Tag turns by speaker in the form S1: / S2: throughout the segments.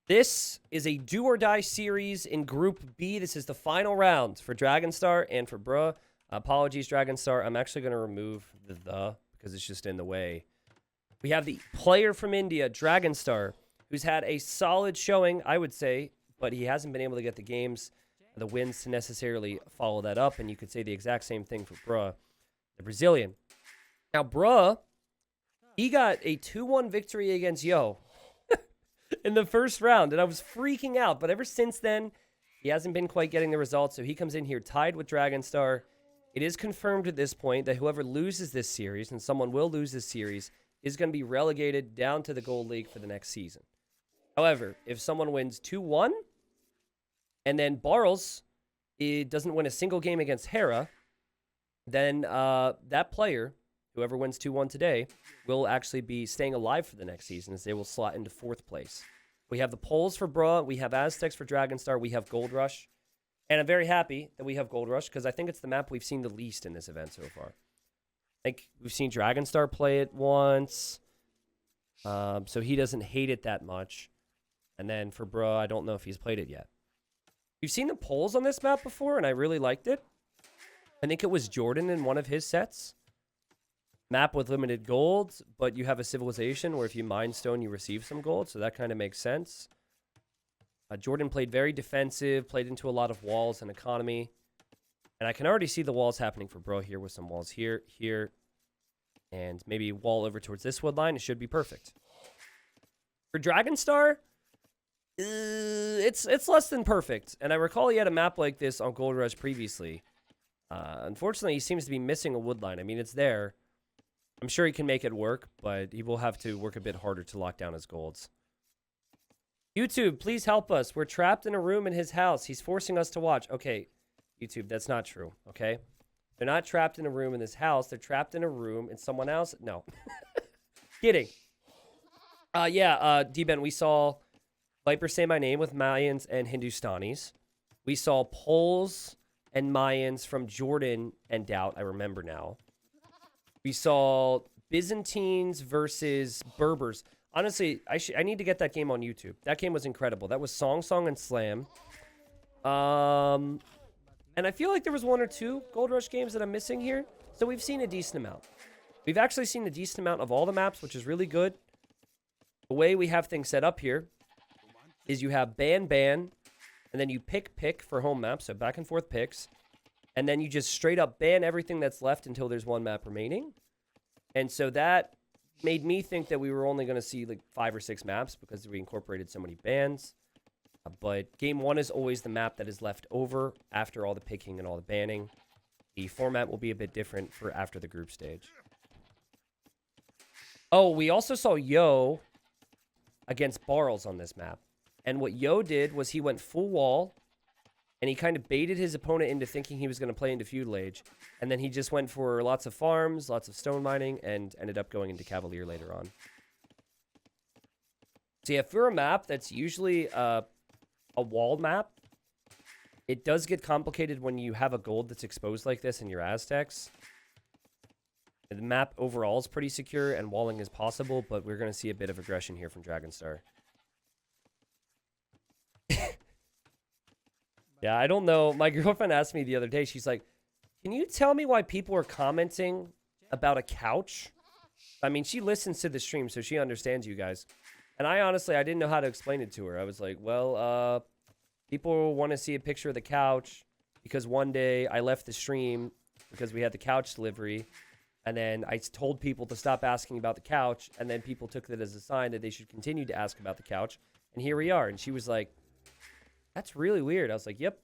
S1: This is a do or die series in Group B. This is the final round for Dragonstar and for Bruh. Apologies, Dragonstar. I'm actually going to remove the because it's just in the way. We have the player from India, Dragonstar, who's had a solid showing, I would say, but he hasn't been able to get the games, the wins to necessarily follow that up. And you could say the exact same thing for Bruh, the Brazilian. Now, Bruh, he got a 2-1 victory against Yo in the first round, and I was freaking out. But ever since then, he hasn't been quite getting the results. So he comes in here tied with Dragonstar. It is confirmed at this point that whoever loses this series, and someone will lose this series, is going to be relegated down to the Gold League for the next season. However, if someone wins 2-1, and then Barles doesn't win a single game against Hera, then that player, whoever wins 2-1 today, will actually be staying alive for the next season as they will slot into 4th place. We have the Poles for Bruh, we have Aztecs for Dragonstar, we have Gold Rush. And I'm very happy that we have Gold Rush because I think it's the map we've seen the least in this event so far. I think we've seen Dragonstar play it once, so he doesn't hate it that much. And then for Bruh, I don't know if he's played it yet. You've seen the Poles on this map before, and I really liked it. I think it was Jordan in one of his sets. Map with limited gold, but you have a civilization where if you mine stone, you receive some gold, so that kind of makes sense. Jordan played very defensive, played into a lot of walls and economy. And I can already see the walls happening for Bruh here with some walls here, and maybe wall over towards this wood line. It should be perfect. For Dragonstar, it's less than perfect. And I recall he had a map like this on Gold Rush previously. Unfortunately, he seems to be missing a wood line. I mean, it's there. I'm sure he can make it work, but he will have to work a bit harder to lock down his golds. YouTube, please help us. We're trapped in a room in his house. He's forcing us to watch. Okay, YouTube, that's not true, okay? They're not trapped in a room in this house. They're trapped in a room in someone else. No. Kidding. D-Ben, we saw Viper Say My Name with Mayans and Hindustanis. We saw Poles and Mayans from Jordan and Doubt. I remember now. We saw Byzantines versus Berbers. Honestly, I need to get that game on YouTube. That game was incredible. That was Song and Slam. And I feel like there was 1 or 2 Gold Rush games that I'm missing here. So we've seen a decent amount. We've actually seen a decent amount of all the maps, which is really good. The way we have things set up here is you have ban, and then you pick for home maps, so back and forth picks. And then you just straight up ban everything that's left until there's 1 map remaining. And so that made me think that we were only going to see like 5 or 6 maps because we incorporated so many bans. But game 1 is always the map that is left over after all the picking and all the banning. The format will be a bit different for after the group stage. Oh, we also saw Yo against Barles on this map. And what Yo did was he went full wall, and he kind of baited his opponent into thinking he was going to play into feudal age. And then he just went for lots of farms, lots of stone mining, and ended up going into Cavalier later on. So yeah, for a map that's usually a walled map, it does get complicated when you have a gold that's exposed like this in your Aztecs. The map overall is pretty secure, and walling is possible, but we're going to see a bit of aggression here from Dragonstar. Yeah, I don't know. My girlfriend asked me the other day, she's like, can you tell me why people are commenting about a couch? I mean, she listens to the stream, so she understands you guys. And I didn't know how to explain it to her. I was like, well, people want to see a picture of the couch because one day I left the stream because we had the couch delivery. And then I told people to stop asking about the couch. And then people took that as a sign that they should continue to ask about the couch. And here we are. And she was like, that's really weird. I was like, yep.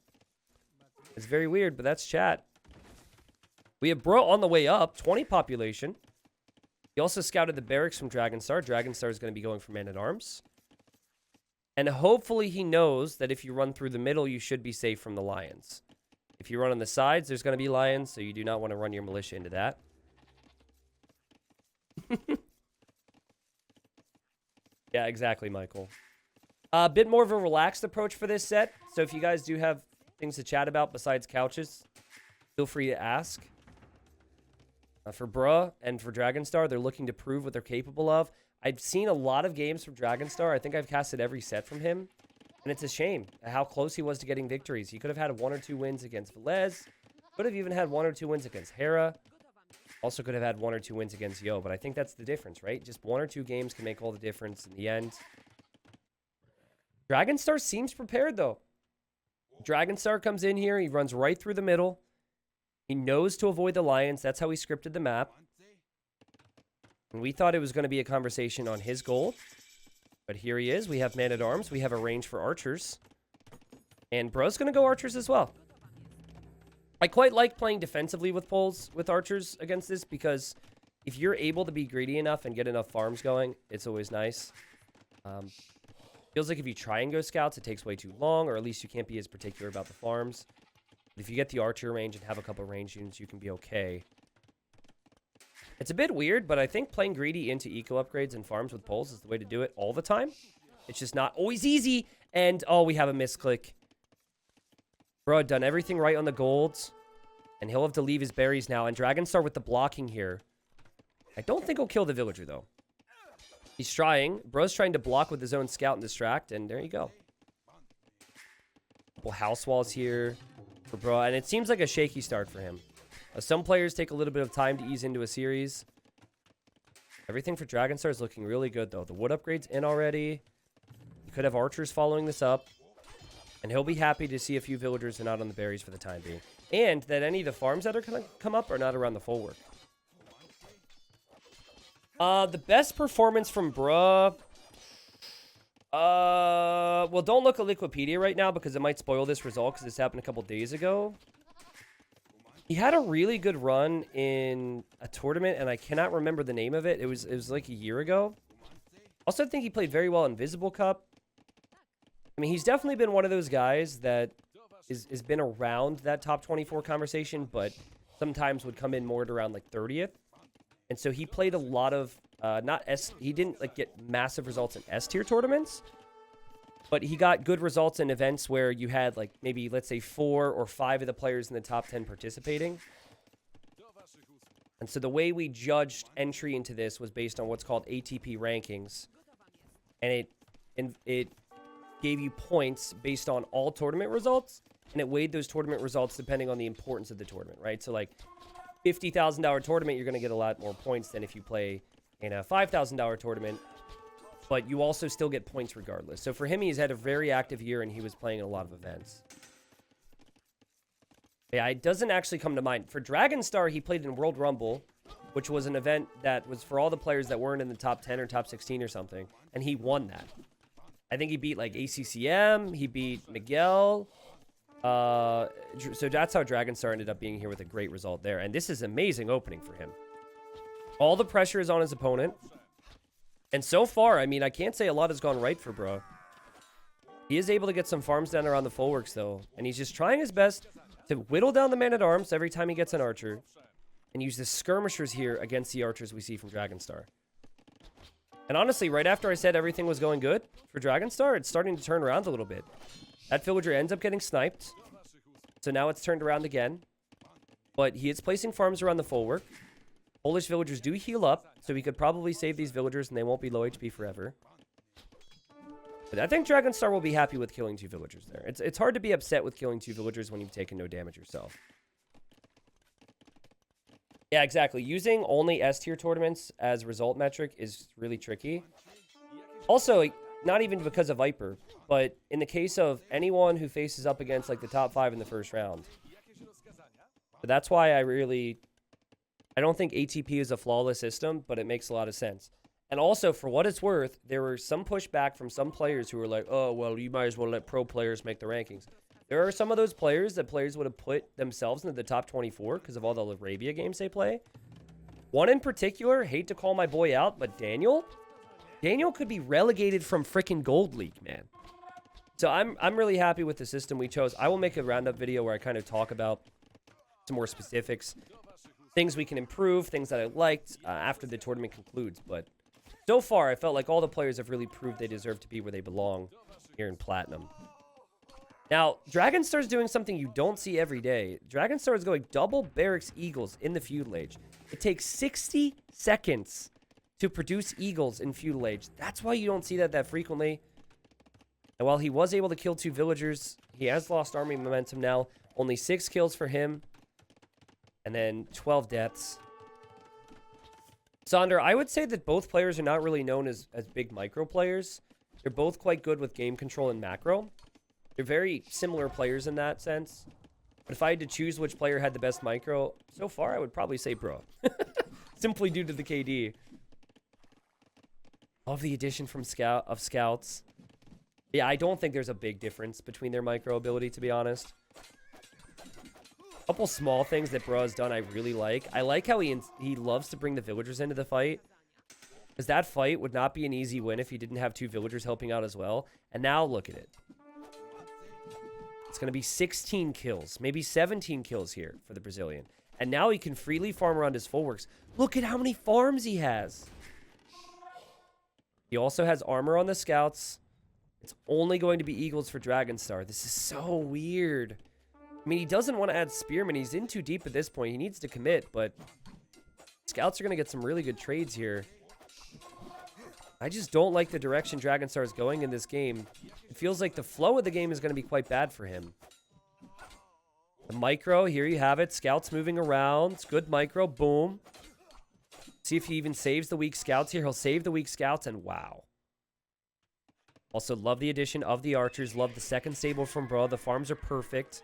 S1: It's very weird, but that's chat. We have Bro on the way up. 20 population. He also scouted the barracks from Dragonstar. Dragonstar is going to be going for Man-at-Arms. And hopefully he knows that if you run through the middle, you should be safe from the lions. If you run on the sides, there's going to be lions, so you do not want to run your militia into that. Yeah, exactly, Michael. A bit more of a relaxed approach for this set. So if you guys do have things to chat about besides couches, feel free to ask. For Bruh and for Dragonstar, they're looking to prove what they're capable of. I've seen a lot of games from Dragonstar. I think I've casted every set from him. And it's a shame how close he was to getting victories. He could have had 1 or 2 wins against Velez. Could have even had 1 or 2 wins against Hera. Also could have had 1 or 2 wins against Yo. But I think that's the difference, right? Just 1 or 2 games can make all the difference in the end. Dragonstar seems prepared, though. Dragonstar comes in here. He runs right through the middle. He knows to avoid the lions. That's how he scripted the map. And we thought it was going to be a conversation on his gold. But here he is. We have man-at-arms. We have a range for archers. And bro's going to go archers as well. I quite like playing defensively with poles with archers against this because if you're able to be greedy enough and get enough farms going, it's always nice. Feels like if you try and go scouts, it takes way too long, or at least you can't be as particular about the farms. But if you get the archer range and have a couple range units, you can be okay. It's a bit weird, but I think playing greedy into eco upgrades and farms with poles is the way to do it all the time. It's just not always easy. And, oh, we have a misclick. Bro had done everything right on the golds. And he'll have to leave his berries now. And Dragonstar with the blocking here. I don't think he'll kill the villager, though. He's trying. Bro's trying to block with his own scout and distract. And there you go. Couple house walls here for Bro. And it seems like a shaky start for him. Some players take a little bit of time to ease into a series. Everything for Dragonstar is looking really good, though. The wood upgrade's in already. You could have archers following this up. And he'll be happy to see a few villagers are not on the berries for the time being. And that any of the farms that are going to come up are not around the full work. The best performance from Bruh. Well, don't look at Liquipedia right now because it might spoil this result because this happened a couple days ago. He had a really good run in a tournament, and I cannot remember the name of it. It was like a year ago. Also, I think he played very well in Visible Cup. I mean, he's definitely been one of those guys that has been around that top 24 conversation, but sometimes would come in more at around like 30th. And so he played a lot of, he didn't like get massive results in S tier tournaments, but he got good results in events where you had like maybe, let's say 4 or 5 of the players in the top 10 participating. And so the way we judged entry into this was based on what's called ATP rankings. And it gave you points based on all tournament results, and it weighed those tournament results depending on the importance of the tournament, right? So like $50,000 tournament, you're going to get a lot more points than if you play in a $5,000 tournament, but you also still get points regardless. So for him, he's had a very active year, and he was playing in a lot of events. Yeah, it doesn't actually come to mind. For Dragonstar, he played in World Rumble, which was an event that was for all the players that weren't in the top 10 or top 16 or something, and he won that. I think he beat like ACCM, he beat Miguel. So that's how Dragonstar ended up being here with a great result there. And this is amazing opening for him. All the pressure is on his opponent. And so far, I mean, I can't say a lot has gone right for Bro. He is able to get some farms down around the full works, though. And he's just trying his best to whittle down the man-at-arms every time he gets an archer. And use the skirmishers here against the archers we see from Dragonstar. And honestly, right after I said everything was going good for Dragonstar, it's starting to turn around a little bit. That villager ends up getting sniped. So now it's turned around again. But he is placing farms around the full work. Polish villagers do heal up, so he could probably save these villagers and they won't be low HP forever. But I think Dragonstar will be happy with killing 2 villagers there. It's hard to be upset with killing 2 villagers when you've taken no damage yourself. Yeah, exactly. Using only S tier tournaments as result metric is really tricky. Also, not even because of Viper, but in the case of anyone who faces up against like the top 5 in the first round. But that's why I don't think ATP is a flawless system, but it makes a lot of sense. And also, for what it's worth, there were some pushback from some players who were like, oh, well, you might as well let pro players make the rankings. There are some of those players that players would have put themselves into the top 24 because of all the Arabia games they play. One in particular, hate to call my boy out, but Daniel could be relegated from freaking Gold League, man. So I'm really happy with the system we chose. I will make a roundup video where I kind of talk about some more specifics, things we can improve, things that I liked after the tournament concludes. But so far, I felt like all the players have really proved they deserve to be where they belong here in Platinum. Now, Dragonstar is doing something you don't see every day. Dragonstar is going double Barracks Eagles in the feudal age. It takes 60 seconds to produce eagles in feudal age. That's why you don't see that frequently. And while he was able to kill 2 villagers, he has lost army momentum now. Only 6 kills for him. And then 12 deaths. Sonder, I would say that both players are not really known as big micro players. They're both quite good with game control and macro. They're very similar players in that sense. But if I had to choose which player had the best micro, so far I would probably say Bro. Simply due to the KD. Love the addition from scouts. Yeah, I don't think there's a big difference between their micro ability, to be honest. A couple small things that Bro has done I really like. I like how he loves to bring the villagers into the fight. Because that fight would not be an easy win if he didn't have 2 villagers helping out as well. And now look at it. It's going to be 16 kills. Maybe 17 kills here for the Brazilian. And now he can freely farm around his full works. Look at how many farms he has. He also has armor on the scouts. It's only going to be eagles for Dragonstar. This is so weird. I mean, he doesn't want to add spearmen. He's in too deep at this point. He needs to commit, but scouts are going to get some really good trades here. I just don't like the direction Dragonstar is going in this game. It feels like the flow of the game is going to be quite bad for him. The micro, here you have it. Scouts moving around. It's good micro. Boom. See if he even saves the weak scouts here. He'll save the weak scouts, and wow. Also, love the addition of the archers. Love the second stable from Bro. The farms are perfect.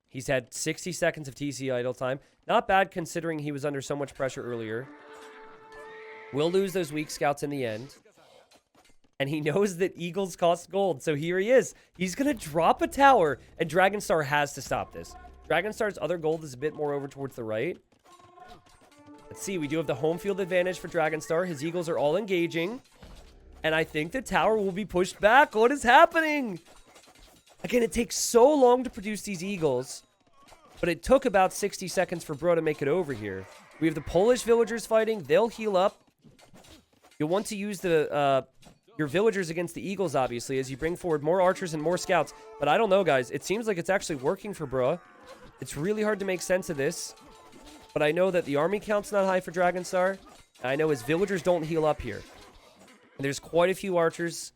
S1: He's had 60 seconds of TC idle time. Not bad considering he was under so much pressure earlier. Will lose those weak scouts in the end. And he knows that eagles cost gold. So here he is. He's going to drop a tower. And Dragonstar has to stop this. Dragonstar's other gold is a bit more over towards the right. Let's see. We do have the home field advantage for Dragonstar. His eagles are all engaging. And I think the tower will be pushed back. What is happening? Again, it takes so long to produce these eagles. But it took about 60 seconds for Bro to make it over here. We have the Polish villagers fighting. They'll heal up. You'll want to use the your villagers against the eagles, obviously, as you bring forward more archers and more scouts. But I don't know, guys. It seems like it's actually working for Bro. It's really hard to make sense of this. But I know that the army count's not high for Dragonstar. I know his villagers don't heal up here. And there's quite a few archers.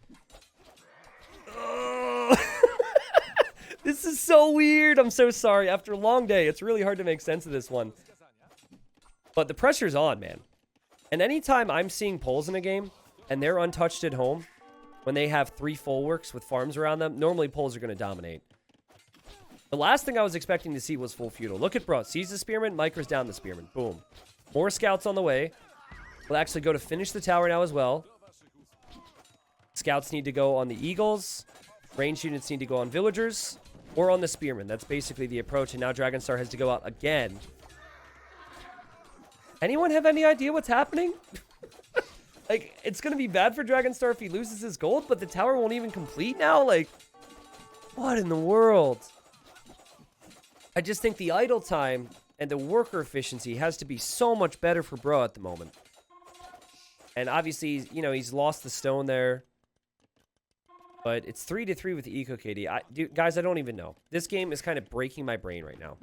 S1: This is so weird. I'm so sorry. After a long day, it's really hard to make sense of this one. But the pressure's on, man. And anytime I'm seeing Poles in a game, and they're untouched at home, when they have 3 full works with farms around them, normally Poles are going to dominate. The last thing I was expecting to see was full feudal. Look at Bro. Sees the spearman, micros down the spearman. Boom. More scouts on the way. We'll actually go to finish the tower now as well. Scouts need to go on the eagles. Ranged units need to go on villagers. Or on the spearmen. That's basically the approach. And now Dragonstar has to go out again. Anyone have any idea what's happening? Like, it's going to be bad for Dragonstar if he loses his gold, but the tower won't even complete now? Like, what in the world? I just think the idle time and the worker efficiency has to be so much better for Bro at the moment. And obviously, you know, he's lost the stone there. But it's 3-3 with the Eco KD. Guys, I don't even know. This game is kind of breaking my brain right now.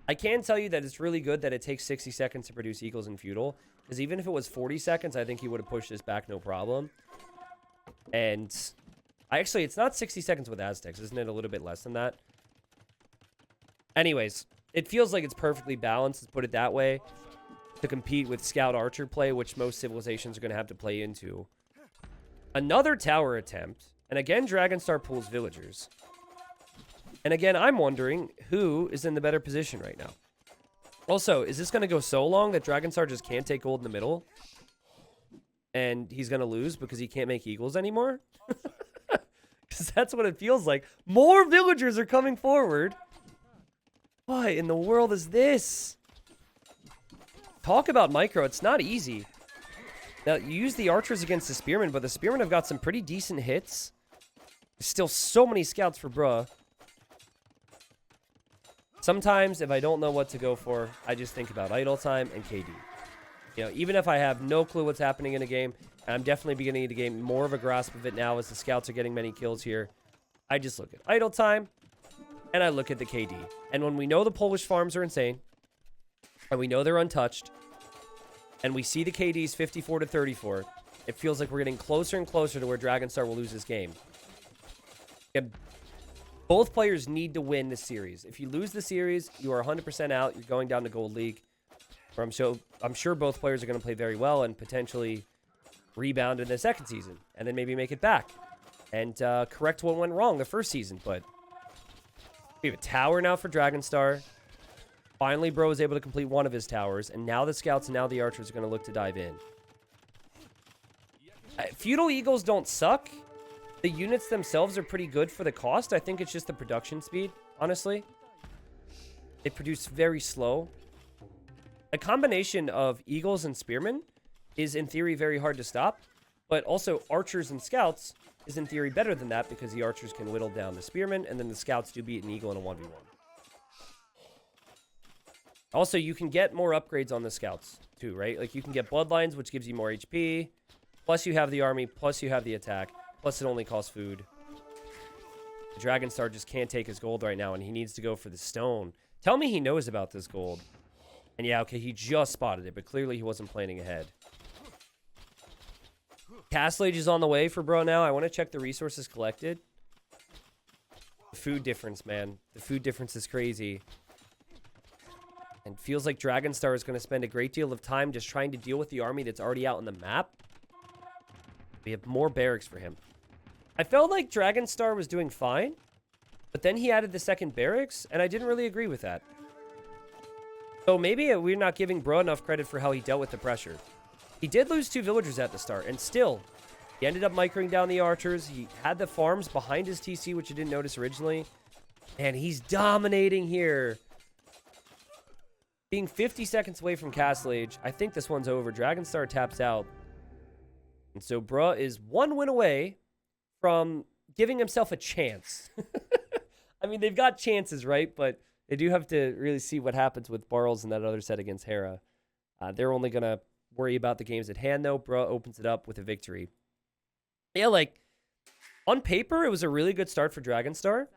S1: I can tell you that it's really good that it takes 60 seconds to produce eagles in feudal. Because even if it was 40 seconds, I think he would have pushed this back no problem. And actually, it's not 60 seconds with Aztecs. Isn't it a little bit less than that? Anyways, it feels like it's perfectly balanced, let's put it that way, to compete with Scout Archer play, which most civilizations are going to have to play into. Another tower attempt. And again, Dragonstar pulls villagers. And again, I'm wondering who is in the better position right now. Also, is this going to go so long that Dragonstar just can't take gold in the middle? And he's going to lose because he can't make eagles anymore? Because that's what it feels like. More villagers are coming forward. What in the world is this? Talk about micro. It's not easy. Now, you use the archers against the spearmen, but the spearmen have got some pretty decent hits. There's still so many scouts for Bro. Sometimes, if I don't know what to go for, I just think about idle time and KD. You know, even if I have no clue what's happening in a game, and I'm definitely beginning to gain more of a grasp of it now as the scouts are getting many kills here, I just look at idle time, and I look at the KD. And when we know the Polish farms are insane, and we know they're untouched, and we see the KDs 54 to 34, it feels like we're getting closer and closer to where Dragonstar will lose this game. And both players need to win this series. If you lose the series, you are 100% out. You're going down to Gold League. I'm sure both players are going to play very well and potentially rebound in the second season and then maybe make it back and correct what went wrong the first season. But we have a tower now for Dragonstar. Finally, Bro is able to complete one of his towers, and now the scouts and now the archers are going to look to dive in. Feudal Eagles don't suck. The units themselves are pretty good for the cost. I think it's just the production speed, honestly. They produce very slow. A combination of Eagles and Spearmen is, in theory, very hard to stop. But also, Archers and Scouts is, in theory, better than that because the Archers can whittle down the Spearmen, and then the Scouts do beat an Eagle in a 1v1. Also, you can get more upgrades on the Scouts, too, right? Like, you can get Bloodlines, which gives you more HP. Plus, you have the army. Plus, you have the attack. Plus, it only costs food. Dragonstar just can't take his gold right now, and he needs to go for the stone. Tell me he knows about this gold. And yeah, okay, he just spotted it, but clearly he wasn't planning ahead. Castle Age is on the way for Bro now. I want to check the resources collected. The food difference, man. The food difference is crazy. And feels like Dragonstar is going to spend a great deal of time just trying to deal with the army that's already out on the map. We have more barracks for him. I felt like Dragonstar was doing fine, but then he added the second barracks, and I didn't really agree with that. So maybe we're not giving Bro enough credit for how he dealt with the pressure. He did lose 2 villagers at the start, and still, he ended up microing down the archers. He had the farms behind his TC, which you didn't notice originally. And he's dominating here. Being 50 seconds away from Castle Age, I think this one's over. Dragonstar taps out. And so Bruh is 1 win away from giving himself a chance. I mean, they've got chances, right? But they do have to really see what happens with Barles in that other set against Hera. They're only going to worry about the games at hand, though. Bruh opens it up with a victory. Yeah, like, on paper, it was a really good start for Dragonstar.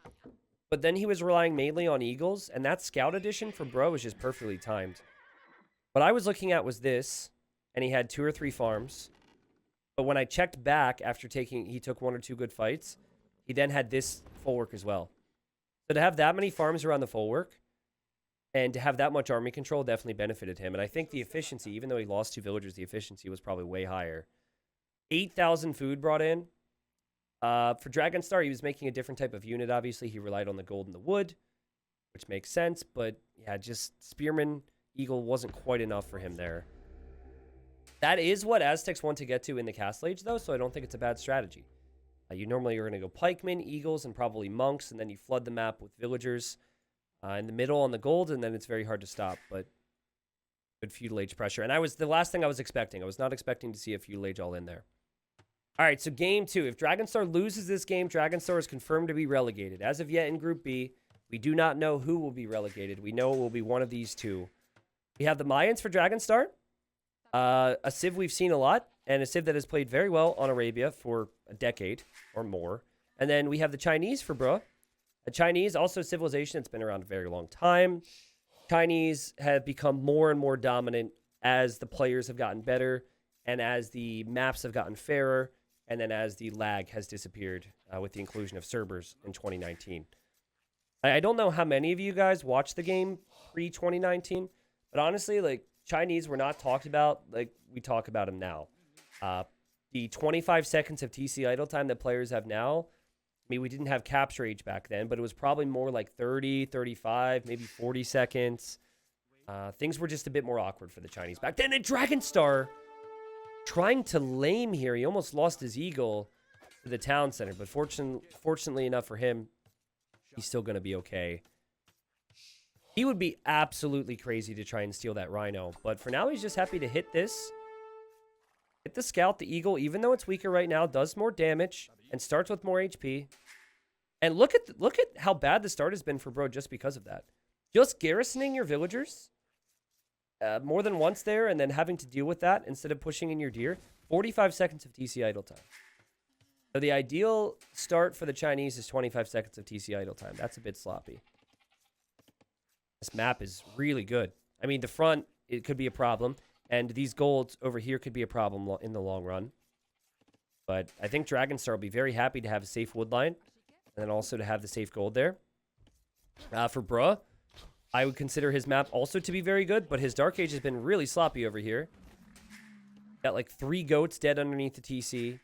S1: But then he was relying mainly on Eagles, and that Scout Edition for Bruh was just perfectly timed. What I was looking at was this, and he had 2 or 3 farms. But when I checked back after he took 1 or 2 good fights, he then had this full work as well. So to have that many farms around the full work and to have that much army control definitely benefited him. And I think the efficiency, even though he lost 2 villagers, the efficiency was probably way higher. 8,000 food brought in. For Dragonstar, he was making a different type of unit, obviously. He relied on the gold and the wood, which makes sense. But yeah, just Spearman, Eagle wasn't quite enough for him there. That is what Aztecs want to get to in the Castle Age, though, so I don't think it's a bad strategy. You normally are going to go pikemen, eagles, and probably monks, and then you flood the map with villagers in the middle on the gold, and then it's very hard to stop. But good feudal age pressure. And the last thing I was expecting. I was not expecting to see a feudal age all in there. All right, so game 2. If Dragonstar loses this game, Dragonstar is confirmed to be relegated. As of yet in Group B, we do not know who will be relegated. We know it will be one of these 2. We have the Mayans for Dragonstar. A civ we've seen a lot, and a civ that has played very well on Arabia for a decade or more. And then we have the Chinese for Bruh. A Chinese, also a civilization that's been around a very long time. Chinese have become more and more dominant as the players have gotten better and as the maps have gotten fairer and then as the lag has disappeared with the inclusion of Cerbers in 2019. I don't know how many of you guys watched the game pre-2019, but honestly, like, Chinese were not talked about like we talk about them now. The 25 seconds of TC idle time that players have now, I mean, we didn't have capture age back then, but it was probably more like 30, 35, maybe 40 seconds. Things were just a bit more awkward for the Chinese back then. And Dragonstar trying to lame here. He almost lost his eagle to the town center, but fortunately enough for him, he's still going to be okay. He would be absolutely crazy to try and steal that rhino. But for now, he's just happy to hit this. Hit the scout. The eagle, even though it's weaker right now, does more damage and starts with more HP. And look at how bad the start has been for Bro just because of that. Just garrisoning your villagers more than once there and then having to deal with that instead of pushing in your deer. 45 seconds of TC idle time. So the ideal start for the Chinese is 25 seconds of TC idle time. That's a bit sloppy. This map is really good. I mean, the front, it could be a problem. And these golds over here could be a problem in the long run. But I think Dragonstar will be very happy to have a safe wood line. And then also to have the safe gold there. For Bruh, I would consider his map also to be very good. But his Dark Age has been really sloppy over here. Got like 3 goats dead underneath the TC.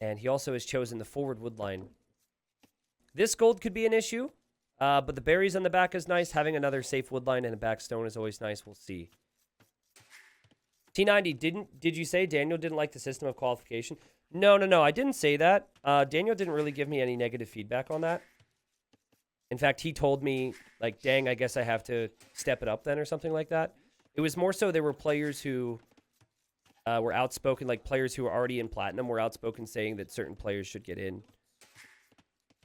S1: And he also has chosen the forward wood line. This gold could be an issue. But the berries on the back is nice. Having another safe wood line and a back stone is always nice. We'll see. T90, did you say Daniel didn't like the system of qualification? No. I didn't say that. Daniel didn't really give me any negative feedback on that. In fact, he told me, like, dang, I guess I have to step it up then or something like that. It was more so there were players who were outspoken, like players who were already in Platinum were outspoken saying that certain players should get in.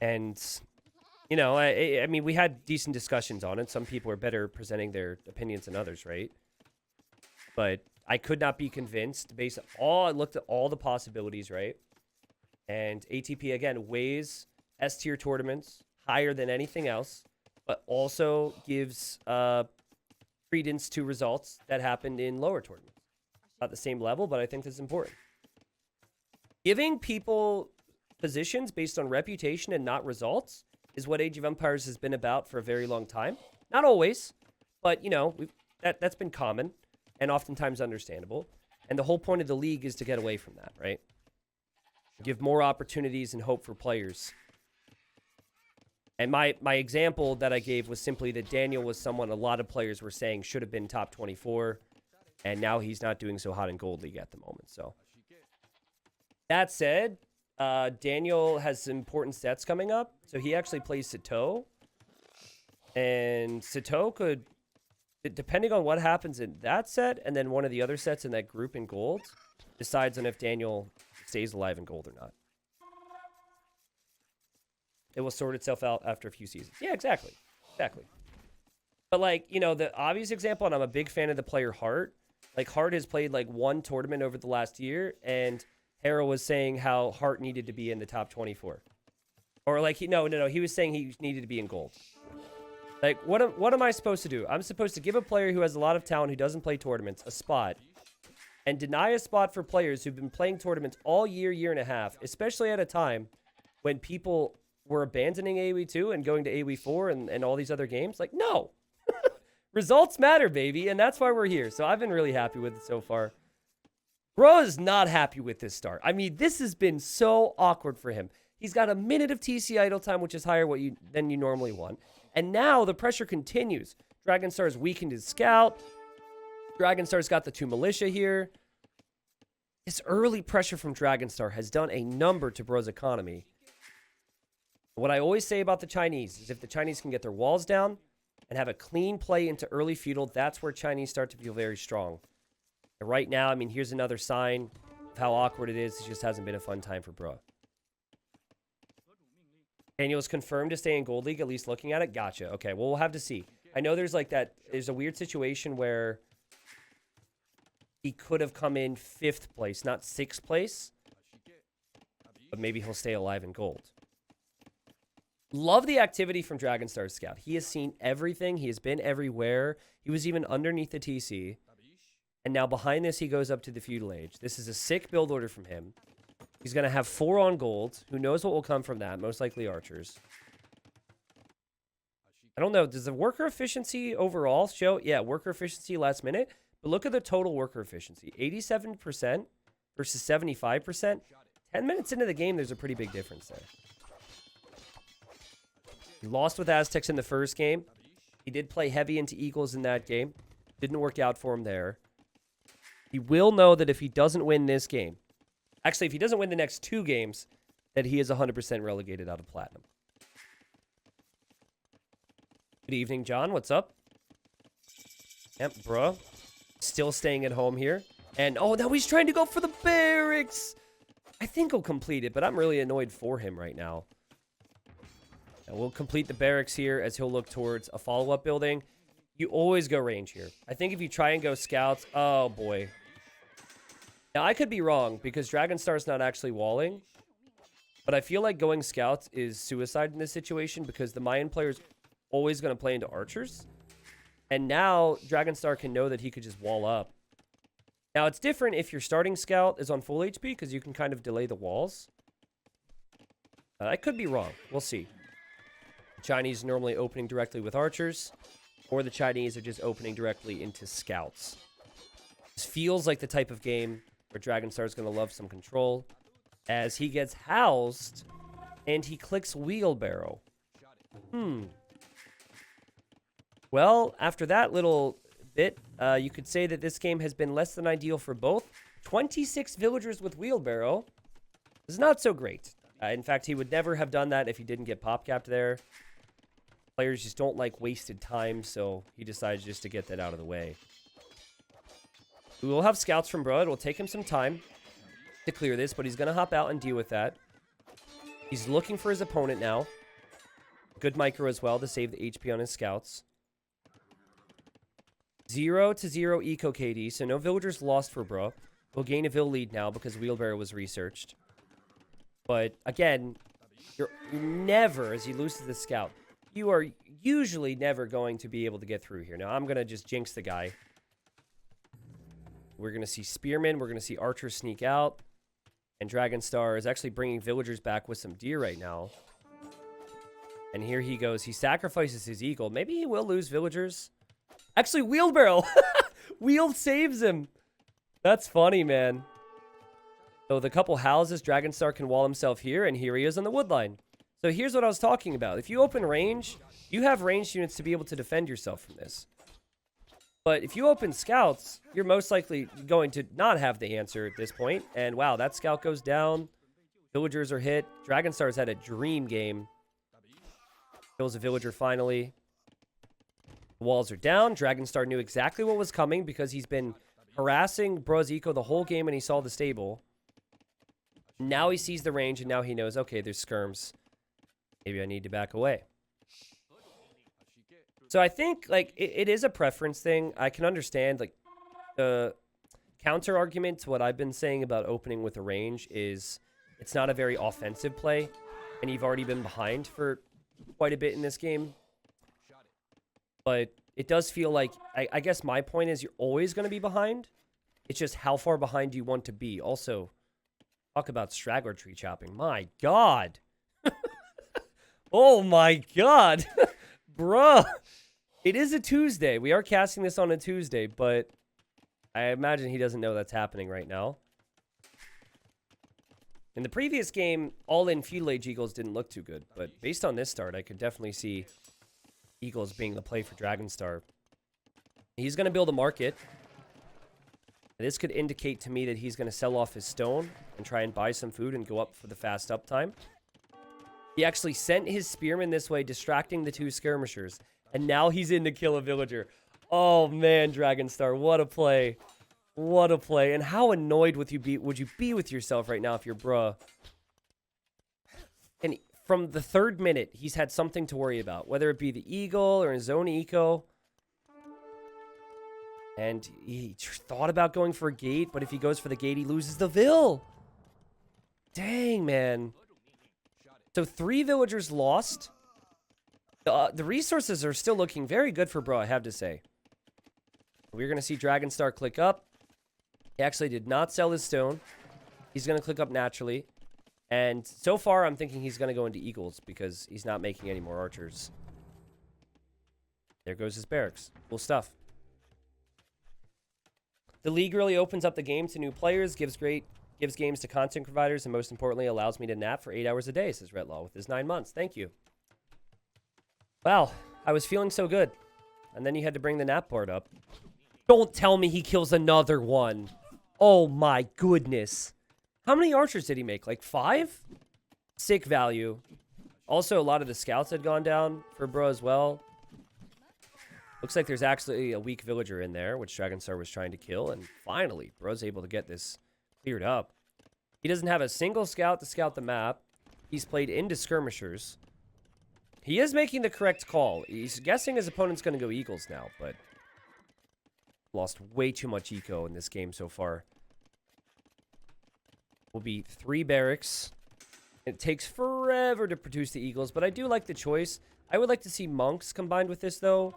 S1: And, you know, I mean, we had decent discussions on it. Some people are better presenting their opinions than others, right? But I could not be convinced based on I looked at all the possibilities, right? And ATP, again, weighs S-tier tournaments higher than anything else, but also gives credence to results that happened in lower tournaments. Not the same level, but I think this is important. Giving people positions based on reputation and not results is what Age of Empires has been about for a very long time. Not always, but, you know, that's been common. And oftentimes understandable. And the whole point of the league is to get away from that, right? Give more opportunities and hope for players. And my example that I gave was simply that Daniel was someone a lot of players were saying should have been top 24. And now he's not doing so hot in Gold League at the moment. So that said, Daniel has some important sets coming up. So he actually plays Sito. And Sito could... depending on what happens in that set and then one of the other sets in that group in gold, decides on if Daniel stays alive in gold or not. It will sort itself out after a few seasons. Yeah, exactly. But, like, you know, the obvious example, and I'm a big fan of the player Hart. Like, Hart has played, like, 1 tournament over the last year, and Harrow was saying how Hart needed to be in the top 24. Or, like, he was saying he needed to be in gold. Like, what am I supposed to do? I'm supposed to give a player who has a lot of talent, who doesn't play tournaments, a spot, and deny a spot for players who've been playing tournaments all year and a half, especially at a time when people were abandoning AoE 2 and going to AoE 4 and all these other games? Like, no. Results matter, baby, and that's why we're here. So I've been really happy with it so far. Bro is not happy with this start. I mean, this has been so awkward for him. He's got a minute of TC idle time, which is higher than you normally want. And now the pressure continues. Dragonstar's weakened his scout. Dragonstar's got the 2 militia here. This early pressure from Dragonstar has done a number to Bro's economy. What I always say about the Chinese is if the Chinese can get their walls down and have a clean play into early feudal, that's where Chinese start to feel very strong. And right now, I mean, here's another sign of how awkward it is. It just hasn't been a fun time for Bro. Daniel's confirmed to stay in Gold League, at least looking at it. Gotcha. Okay, well, we'll have to see. I know there's like that. There's a weird situation where he could have come in 5th place, not 6th place. But maybe he'll stay alive in gold. Love the activity from Dragonstar's scout. He has seen everything. He has been everywhere. He was even underneath the TC. And now behind this, he goes up to the feudal age. This is a sick build order from him. He's going to have 4 on gold. Who knows what will come from that? Most likely archers. I don't know. Does the worker efficiency overall show? Yeah, worker efficiency last minute. But look at the total worker efficiency. 87% versus 75%. 10 minutes into the game, there's a pretty big difference there. He lost with Aztecs in the first game. He did play heavy into Eagles in that game. Didn't work out for him there. He will know that if he doesn't win this game, actually, if he doesn't win the next 2 games, that he is 100% relegated out of Platinum. Good evening, John. What's up? Yep, bro. Still staying at home here. And, oh, now he's trying to go for the barracks. I think he'll complete it, but I'm really annoyed for him right now. And we'll complete the barracks here as he'll look towards a follow-up building. You always go range here. I think if you try and go scouts, oh, boy. Now, I could be wrong because Dragonstar's not actually walling. But I feel like going scouts is suicide in this situation because the Mayan player's always going to play into archers. And now Dragonstar can know that he could just wall up Now, it's different if your starting scout is on full HP because you can kind of delay the walls. I could be wrong. We'll see. The Chinese are normally opening directly with archers, or the Chinese are just opening directly into scouts. This feels like the type of game where Dragonstar is going to love some control, as he gets housed, and he clicks wheelbarrow. Well, after that little bit, you could say that this game has been less than ideal for both. 26 villagers with wheelbarrow is not so great. In fact, he would never have done that if he didn't get pop capped there. Players just don't like wasted time, so he decided just to get that out of the way. We will have scouts from Bro. It will take him some time to clear this, but he's going to hop out and deal with that. He's looking for his opponent now. Good micro as well to save the HP on his scouts. 0-0 eco KD, so no villagers lost for Bro. We'll gain a vill lead now because wheelbarrow was researched. But again, you're never, as you lose to the scout, you are usually never going to be able to get through here. Now, I'm going to just jinx the guy. We're going to see spearmen. We're going to see archers sneak out. And Dragonstar is actually bringing villagers back with some deer right now. And here he goes. He sacrifices his eagle. Maybe he will lose villagers. Actually, wheelbarrow. Wheel saves him. That's funny, man. So the couple houses, Dragonstar can wall himself here, and here he is on the wood line. So here's what I was talking about. If you open range, you have ranged units to be able to defend yourself from this. But if you open scouts, you're most likely going to not have the answer at this point. And wow, that scout goes down. Villagers are hit. Dragonstar's had a dream game. Kills a villager finally. The walls are down. Dragonstar knew exactly what was coming because he's been harassing Bro's eco the whole game and he saw the stable. Now he sees the range and now he knows, okay, there's skirms. Maybe I need to back away. So I think, like, it is a preference thing. I can understand, like, the counter argument to what I've been saying about opening with a range is it's not a very offensive play, and you've already been behind for quite a bit in this game. But it does feel like, I guess my point is you're always going to be behind. It's just how far behind do you want to be. Also, talk about straggler tree chopping. My God. Oh my God. Bruh. It is a Tuesday. We are casting this on a Tuesday, but I imagine he doesn't know that's happening right now. In the previous game, all-in feudal age eagles didn't look too good, but based on this start, I could definitely see eagles being the play for Dragonstar. He's going to build a market. This could indicate to me that he's going to sell off his stone and try and buy some food and go up for the fast uptime. He actually sent his spearmen this way, distracting the two skirmishers. And now he's in to kill a villager. Oh, man, Dragonstar, what a play. What a play. And how annoyed would you be with yourself right now if you're bruh? And from the third minute, he's had something to worry about. Whether it be the eagle or his own eco. And he thought about going for a gate, but if he goes for the gate, he loses the vill. Dang, man. So 3 villagers lost. The resources are still looking very good for Bro, I have to say. We're going to see Dragonstar click up. He actually did not sell his stone. He's going to click up naturally. And so far, I'm thinking he's going to go into eagles because he's not making any more archers. There goes his barracks. Cool stuff. The league really opens up the game to new players, gives games to content providers, and most importantly, allows me to nap for 8 hours a day, says Redlaw with his 9 months. Thank you. Wow, I was feeling so good. And then you had to bring the nap part up. Don't tell me he kills another one. Oh my goodness. How many archers did he make? Like 5? Sick value. Also, a lot of the scouts had gone down for Bro as well. Looks like there's actually a weak villager in there, which Dragonstar was trying to kill. And finally, Bro's able to get this cleared up. He doesn't have a single scout to scout the map. He's played into skirmishers. He is making the correct call. He's guessing his opponent's going to go eagles now, but lost way too much eco in this game so far. Will be 3 barracks. It takes forever to produce the eagles, but I do like the choice. I would like to see monks combined with this, though.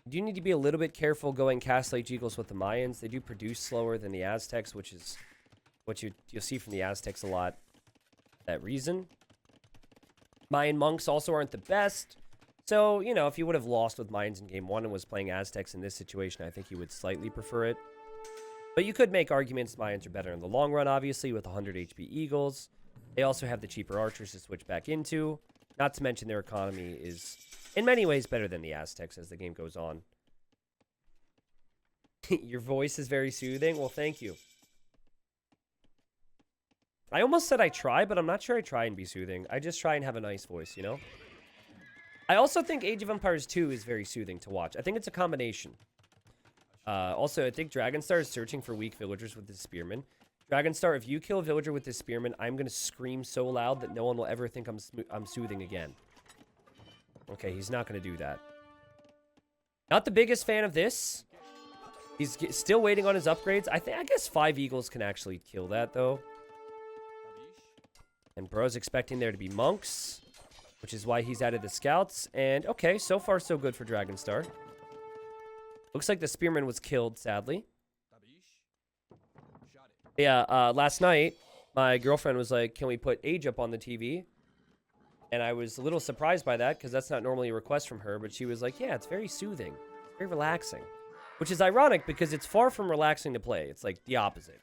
S1: You do need to be a little bit careful going Castle Age Eagles with the Mayans. They do produce slower than the Aztecs, which is what you'll see from the Aztecs a lot. That reason. Mayan monks also aren't the best. So, you know, if you would have lost with Mayans in game 1 and was playing Aztecs in this situation, I think you would slightly prefer it. But you could make arguments Mayans are better in the long run, obviously, with 100 HP Eagles. They also have the cheaper archers to switch back into. Not to mention their economy is, in many ways, better than the Aztecs as the game goes on. Your voice is very soothing. Well, thank you. I almost said I try, but I'm not sure I try and be soothing. I just try and have a nice voice, you know? I also think Age of Empires 2 is very soothing to watch. I think it's a combination. Also, I think Dragonstar is searching for weak villagers with his spearmen. Dragonstar, if you kill a villager with this spearman, I'm going to scream so loud that no one will ever think I'm soothing again. Okay, he's not going to do that. Not the biggest fan of this. He's still waiting on his upgrades. I guess 5 eagles can actually kill that, though. And bro's expecting there to be monks, which is why he's added the scouts. And, okay, so far so good for Dragonstar. Looks like the spearman was killed, sadly. Yeah, last night, my girlfriend was like, can we put Age up on the TV? And I was a little surprised by that, because that's not normally a request from her. But she was like, yeah, it's very soothing. It's very relaxing. Which is ironic, because it's far from relaxing to play. It's like the opposite.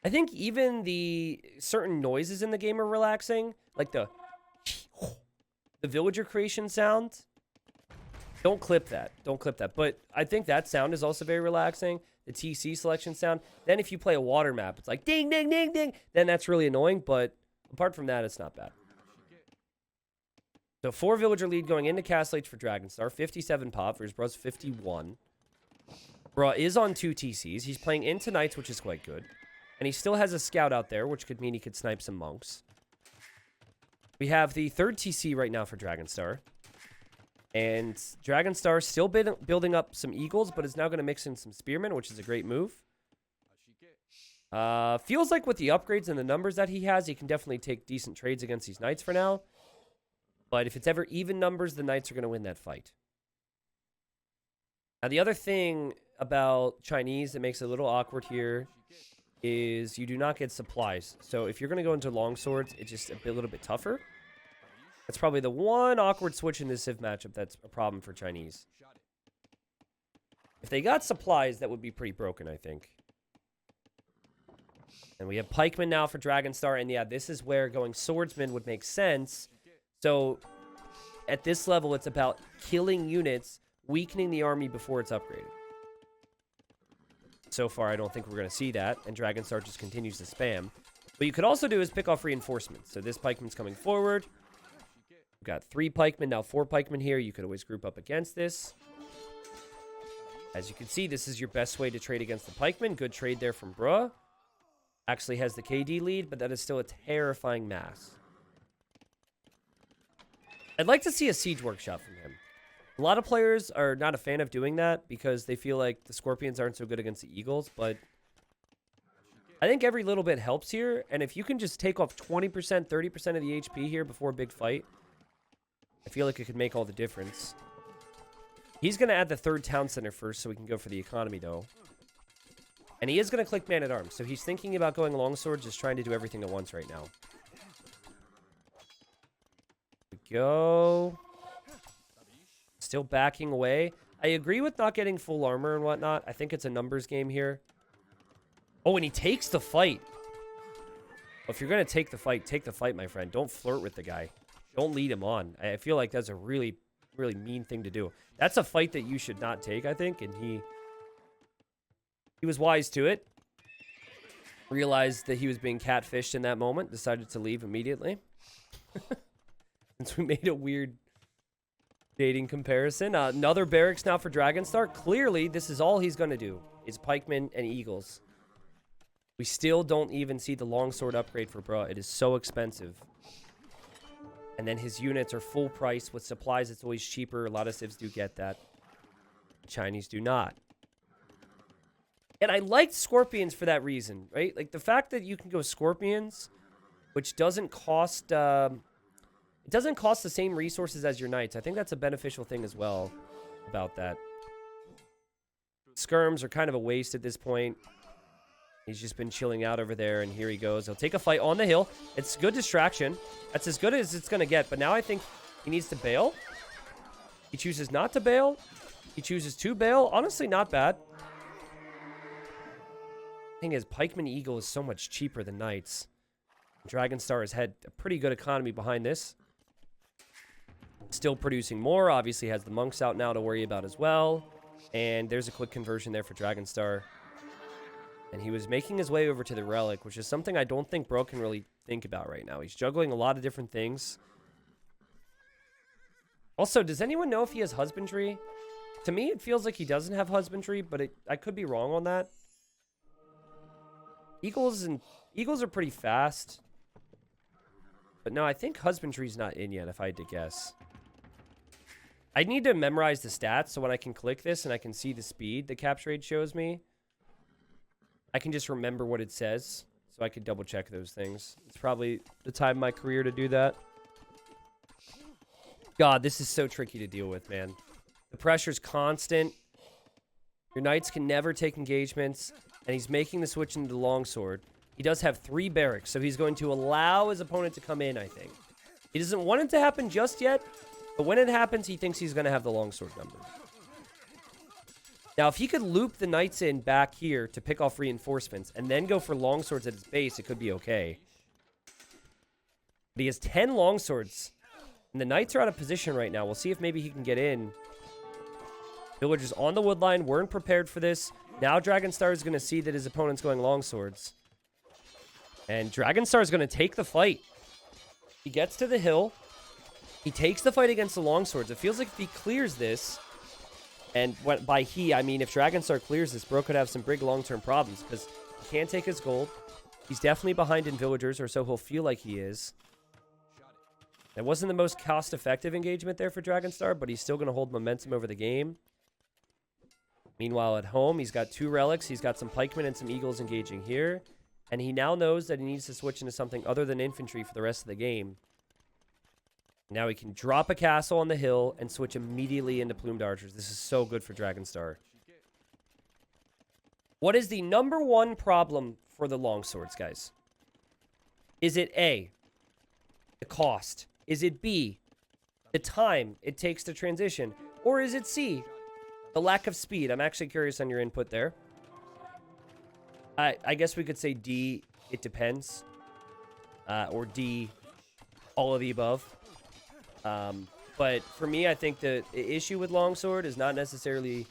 S1: I think even the certain noises in the game are relaxing. Like the villager creation sound. Don't clip that. Don't clip that. But I think that sound is also very relaxing. The TC selection sound. Then if you play a water map, it's like ding, ding, ding, ding. Then that's really annoying. But apart from that, it's not bad. So 4 villager lead going into Castle Age for Dragonstar. 57 pop versus Bruh's 51. Bruh is on 2 TCs. He's playing into Knights, which is quite good. And he still has a scout out there, which could mean he could snipe some monks. We have the 3rd TC right now for Dragonstar. And Dragonstar still building up some eagles, but is now going to mix in some spearmen, which is a great move. Feels like with the upgrades and the numbers that he has, he can definitely take decent trades against these knights for now. But if it's ever even numbers, the knights are going to win that fight. Now, the other thing about Chinese that makes it a little awkward here is you do not get supplies. So if you're going to go into longswords, it's just a little bit tougher. That's probably the one awkward switch in this Civ matchup that's a problem for Chinese. If they got supplies, that would be pretty broken, I think. And we have pikemen now for Dragonstar. And yeah, this is where going swordsman would make sense. So at this level, it's about killing units, weakening the army before it's upgraded. So far, I don't think we're going to see that, and Dragonstar just continues to spam. What you could also do is pick off reinforcements. So this pikeman's coming forward. We've got 3 pikemen, now 4 pikemen here. You could always group up against this. As you can see, this is your best way to trade against the pikemen. Good trade there from Bruh. Actually has the KD lead, but that is still a terrifying mass. I'd like to see a siege workshop from him. A lot of players are not a fan of doing that because they feel like the Scorpions aren't so good against the Eagles, but I think every little bit helps here, and if you can just take off 20%, 30% of the HP here before a big fight, I feel like it could make all the difference. He's going to add the 3rd town center first so we can go for the economy, though. And he is going to click man-at-arms, so he's thinking about going longsword, just trying to do everything at once right now. Here we go. Still backing away. I agree with not getting full armor and whatnot. I think it's a numbers game here. Oh, and he takes the fight. Well, if you're going to take the fight, my friend. Don't flirt with the guy. Don't lead him on. I feel like that's a really, really mean thing to do. That's a fight that you should not take, I think. And he was wise to it. Realized that he was being catfished in that moment. Decided to leave immediately. Since we made a weird dating comparison. Another barracks now for Dragonstar. Clearly, this is all he's going to do. Is pikemen and eagles. We still don't even see the longsword upgrade for Bruh. It is so expensive. And then his units are full price. With supplies, it's always cheaper. A lot of civs do get that. Chinese do not. And I liked Scorpions for that reason, right? Like, the fact that you can go Scorpions, which doesn't cost... it It doesn't cost the same resources as your knights. I think that's a beneficial thing as well about that. Skirms are kind of a waste at this point. He's just been chilling out over there, and here he goes. He'll take a fight on the hill. It's good distraction. That's as good as it's going to get, but now I think he needs to bail. He chooses not to bail. He chooses to bail. Honestly, not bad. Thing is, Pikeman Eagle is so much cheaper than Knights. Dragonstar has had a pretty good economy behind this. Still producing more. Obviously has the monks out now to worry about as well. And there's a quick conversion there for Dragonstar. And he was making his way over to the relic, which is something I don't think Bro can really think about right now. He's juggling a lot of different things. Also, does anyone know if he has husbandry? To me, it feels like he doesn't have husbandry, but I could be wrong on that. Eagles are pretty fast. But no, I think husbandry's not in yet, if I had to guess. I need to memorize the stats, so when I can click this and I can see the speed the capture rate shows me, I can just remember what it says, so I could double check those things. It's probably the time of my career to do that. God, this is so tricky to deal with, man. The pressure's constant. Your knights can never take engagements, and he's making the switch into the longsword. He does have 3 barracks, so he's going to allow his opponent to come in, I think. He doesn't want it to happen just yet, but when it happens, he thinks he's going to have the longsword number. Now, if he could loop the knights in back here to pick off reinforcements and then go for longswords at his base, it could be okay. But he has 10 longswords, and the knights are out of position right now. We'll see if maybe he can get in. Villagers on the wood line weren't prepared for this. Now Dragonstar is going to see that his opponent's going longswords. And Dragonstar is going to take the fight. He gets to the hill. He takes the fight against the longswords. It feels like if he clears this, and by he, I mean if Dragonstar clears this, Bro could have some big long-term problems because he can't take his gold. He's definitely behind in villagers, or so he'll feel like he is. That wasn't the most cost-effective engagement there for Dragonstar, but he's still going to hold momentum over the game. Meanwhile, at home, he's got 2 relics. He's got some pikemen and some eagles engaging here. And he now knows that he needs to switch into something other than infantry for the rest of the game. Now he can drop a castle on the hill and switch immediately into plumed archers. This is so good for Dragonstar. What is the #1 problem for the longswords, guys? Is it A, the cost? Is it B, the time it takes to transition? Or is it C, the lack of speed? I'm actually curious on your input there. I guess we could say D, it depends. Or D, all of the above. But for me, I think the issue with longsword is not necessarily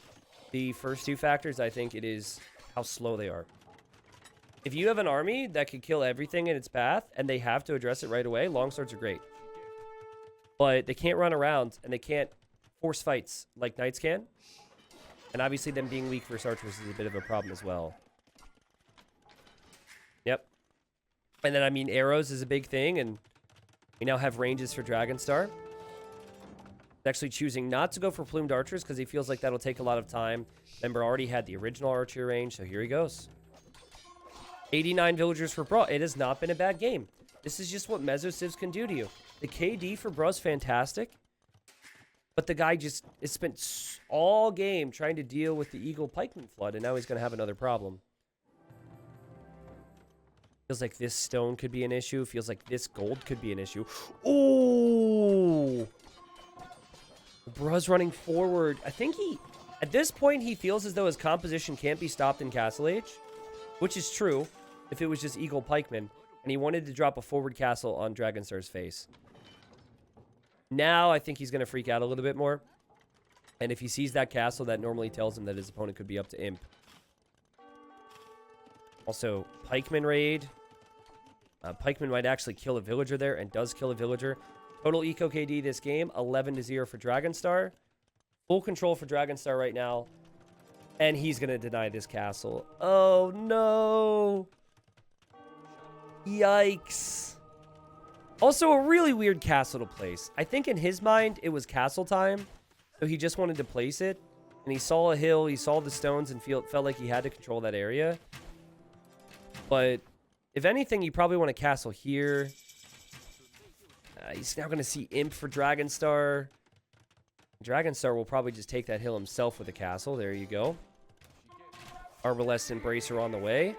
S1: the first 2 factors. I think it is how slow they are. If you have an army that could kill everything in its path and they have to address it right away, longswords are great. But they can't run around and they can't force fights like knights can. And obviously them being weak versus archers is a bit of a problem as well. Yep. And then, I mean, arrows is a big thing, and we now have ranges for Dragonstar. He's actually choosing not to go for plumed archers because he feels like that'll take a lot of time. Remember, already had the original archer range, so here he goes. 89 villagers for Bro. It has not been a bad game. This is just what Mesosivs can do to you. The KD for Bro's fantastic, but the guy just has spent all game trying to deal with the Eagle Pikeman flood, and now he's going to have another problem. Feels like this stone could be an issue. Feels like this gold could be an issue. Oh! Bruh's running forward. I think at this point, he feels as though his composition can't be stopped in Castle Age, which is true if it was just Eagle Pikeman, and he wanted to drop a forward castle on Dragonstar's face. Now, I think he's going to freak out a little bit more, and if he sees that castle, that normally tells him that his opponent could be up to Imp. Also, Pikeman raid. Pikeman might actually kill a villager there, and does kill a villager. Total Eco KD this game, 11-0 for Dragonstar. Full control for Dragonstar right now. And he's going to deny this castle. Oh, no. Yikes. Also, a really weird castle to place. I think in his mind, it was castle time. So he just wanted to place it. And he saw a hill, he saw the stones, and felt like he had to control that area. But if anything, you probably want a castle here. He's now going to see Imp for Dragonstar. Dragonstar will probably just take that hill himself with a castle. There you go. Arbalest Embracer on the way.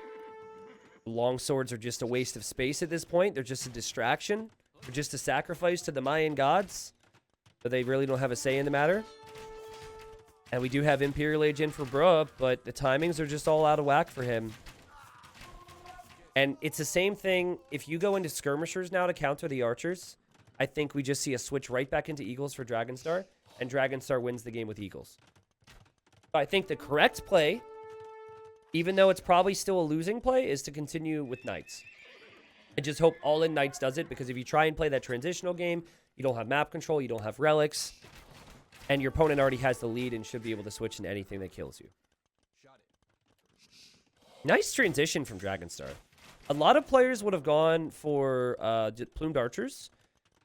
S1: Longswords are just a waste of space at this point. They're just a distraction. They're just a sacrifice to the Mayan gods. But they really don't have a say in the matter. And we do have Imperial Age in for Bruh, but the timings are just all out of whack for him. And it's the same thing. If you go into skirmishers now to counter the archers, I think we just see a switch right back into Eagles for Dragonstar, and Dragonstar wins the game with Eagles. I think the correct play, even though it's probably still a losing play, is to continue with Knights. And just hope all-in Knights does it, because if you try and play that transitional game, you don't have map control, you don't have relics, and your opponent already has the lead and should be able to switch into anything that kills you. Nice transition from Dragonstar. A lot of players would have gone for Plumed Archers,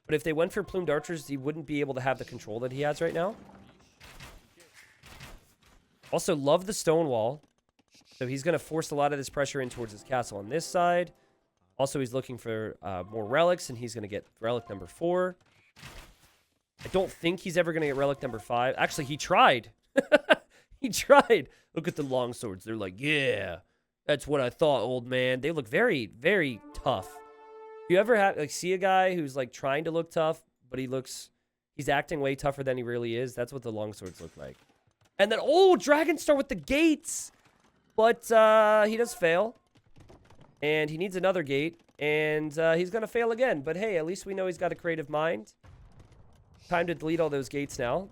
S1: but if they went for Plumed Archers, he wouldn't be able to have the control that he has right now. Also, love the stone wall. So he's going to force a lot of this pressure in towards his castle on this side. Also, he's looking for more relics, and he's going to get relic number 4. I don't think he's ever going to get relic number 5. Actually, he tried. He tried. Look at the longswords. They're like, yeah, that's what I thought, old man. They look very, very tough. You ever have see a guy who's like trying to look tough, but he's acting way tougher than he really is? That's what the longswords look like. And then, oh, Dragonstar with the gates. But he does fail. And he needs another gate. And he's going to fail again. But hey, at least we know he's got a creative mind. Time to delete all those gates now.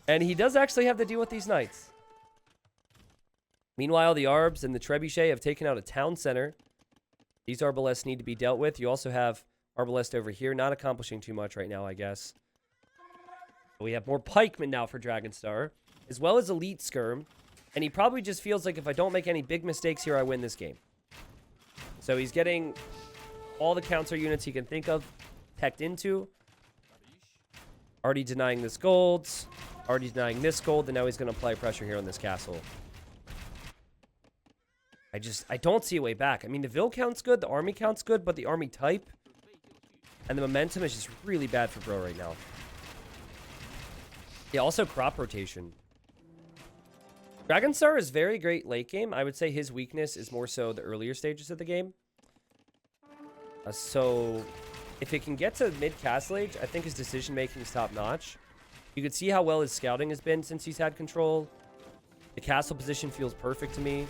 S1: And he does actually have to deal with these knights. Meanwhile, the Arbs and the Trebuchet have taken out a town center. These Arbalests need to be dealt with. You also have Arbalest over here, not accomplishing too much right now, I guess. We have more pikemen now for Dragonstar, as well as elite skirm. And he probably just feels like if I don't make any big mistakes here, I win this game. So he's getting all the counter units he can think of teched into. Already denying this gold. Already denying this gold. And now he's going to apply pressure here on this castle. I don't see a way back. I mean, the Vil count's good. The army count's good. But the army type and the momentum is just really bad for Bro right now. Yeah, also crop rotation. Dragonstar is very great late game. I would say his weakness is more so the earlier stages of the game. So if it can get to mid-castle age, I think his decision-making is top-notch. You can see how well his scouting has been since he's had control. The castle position feels perfect to me.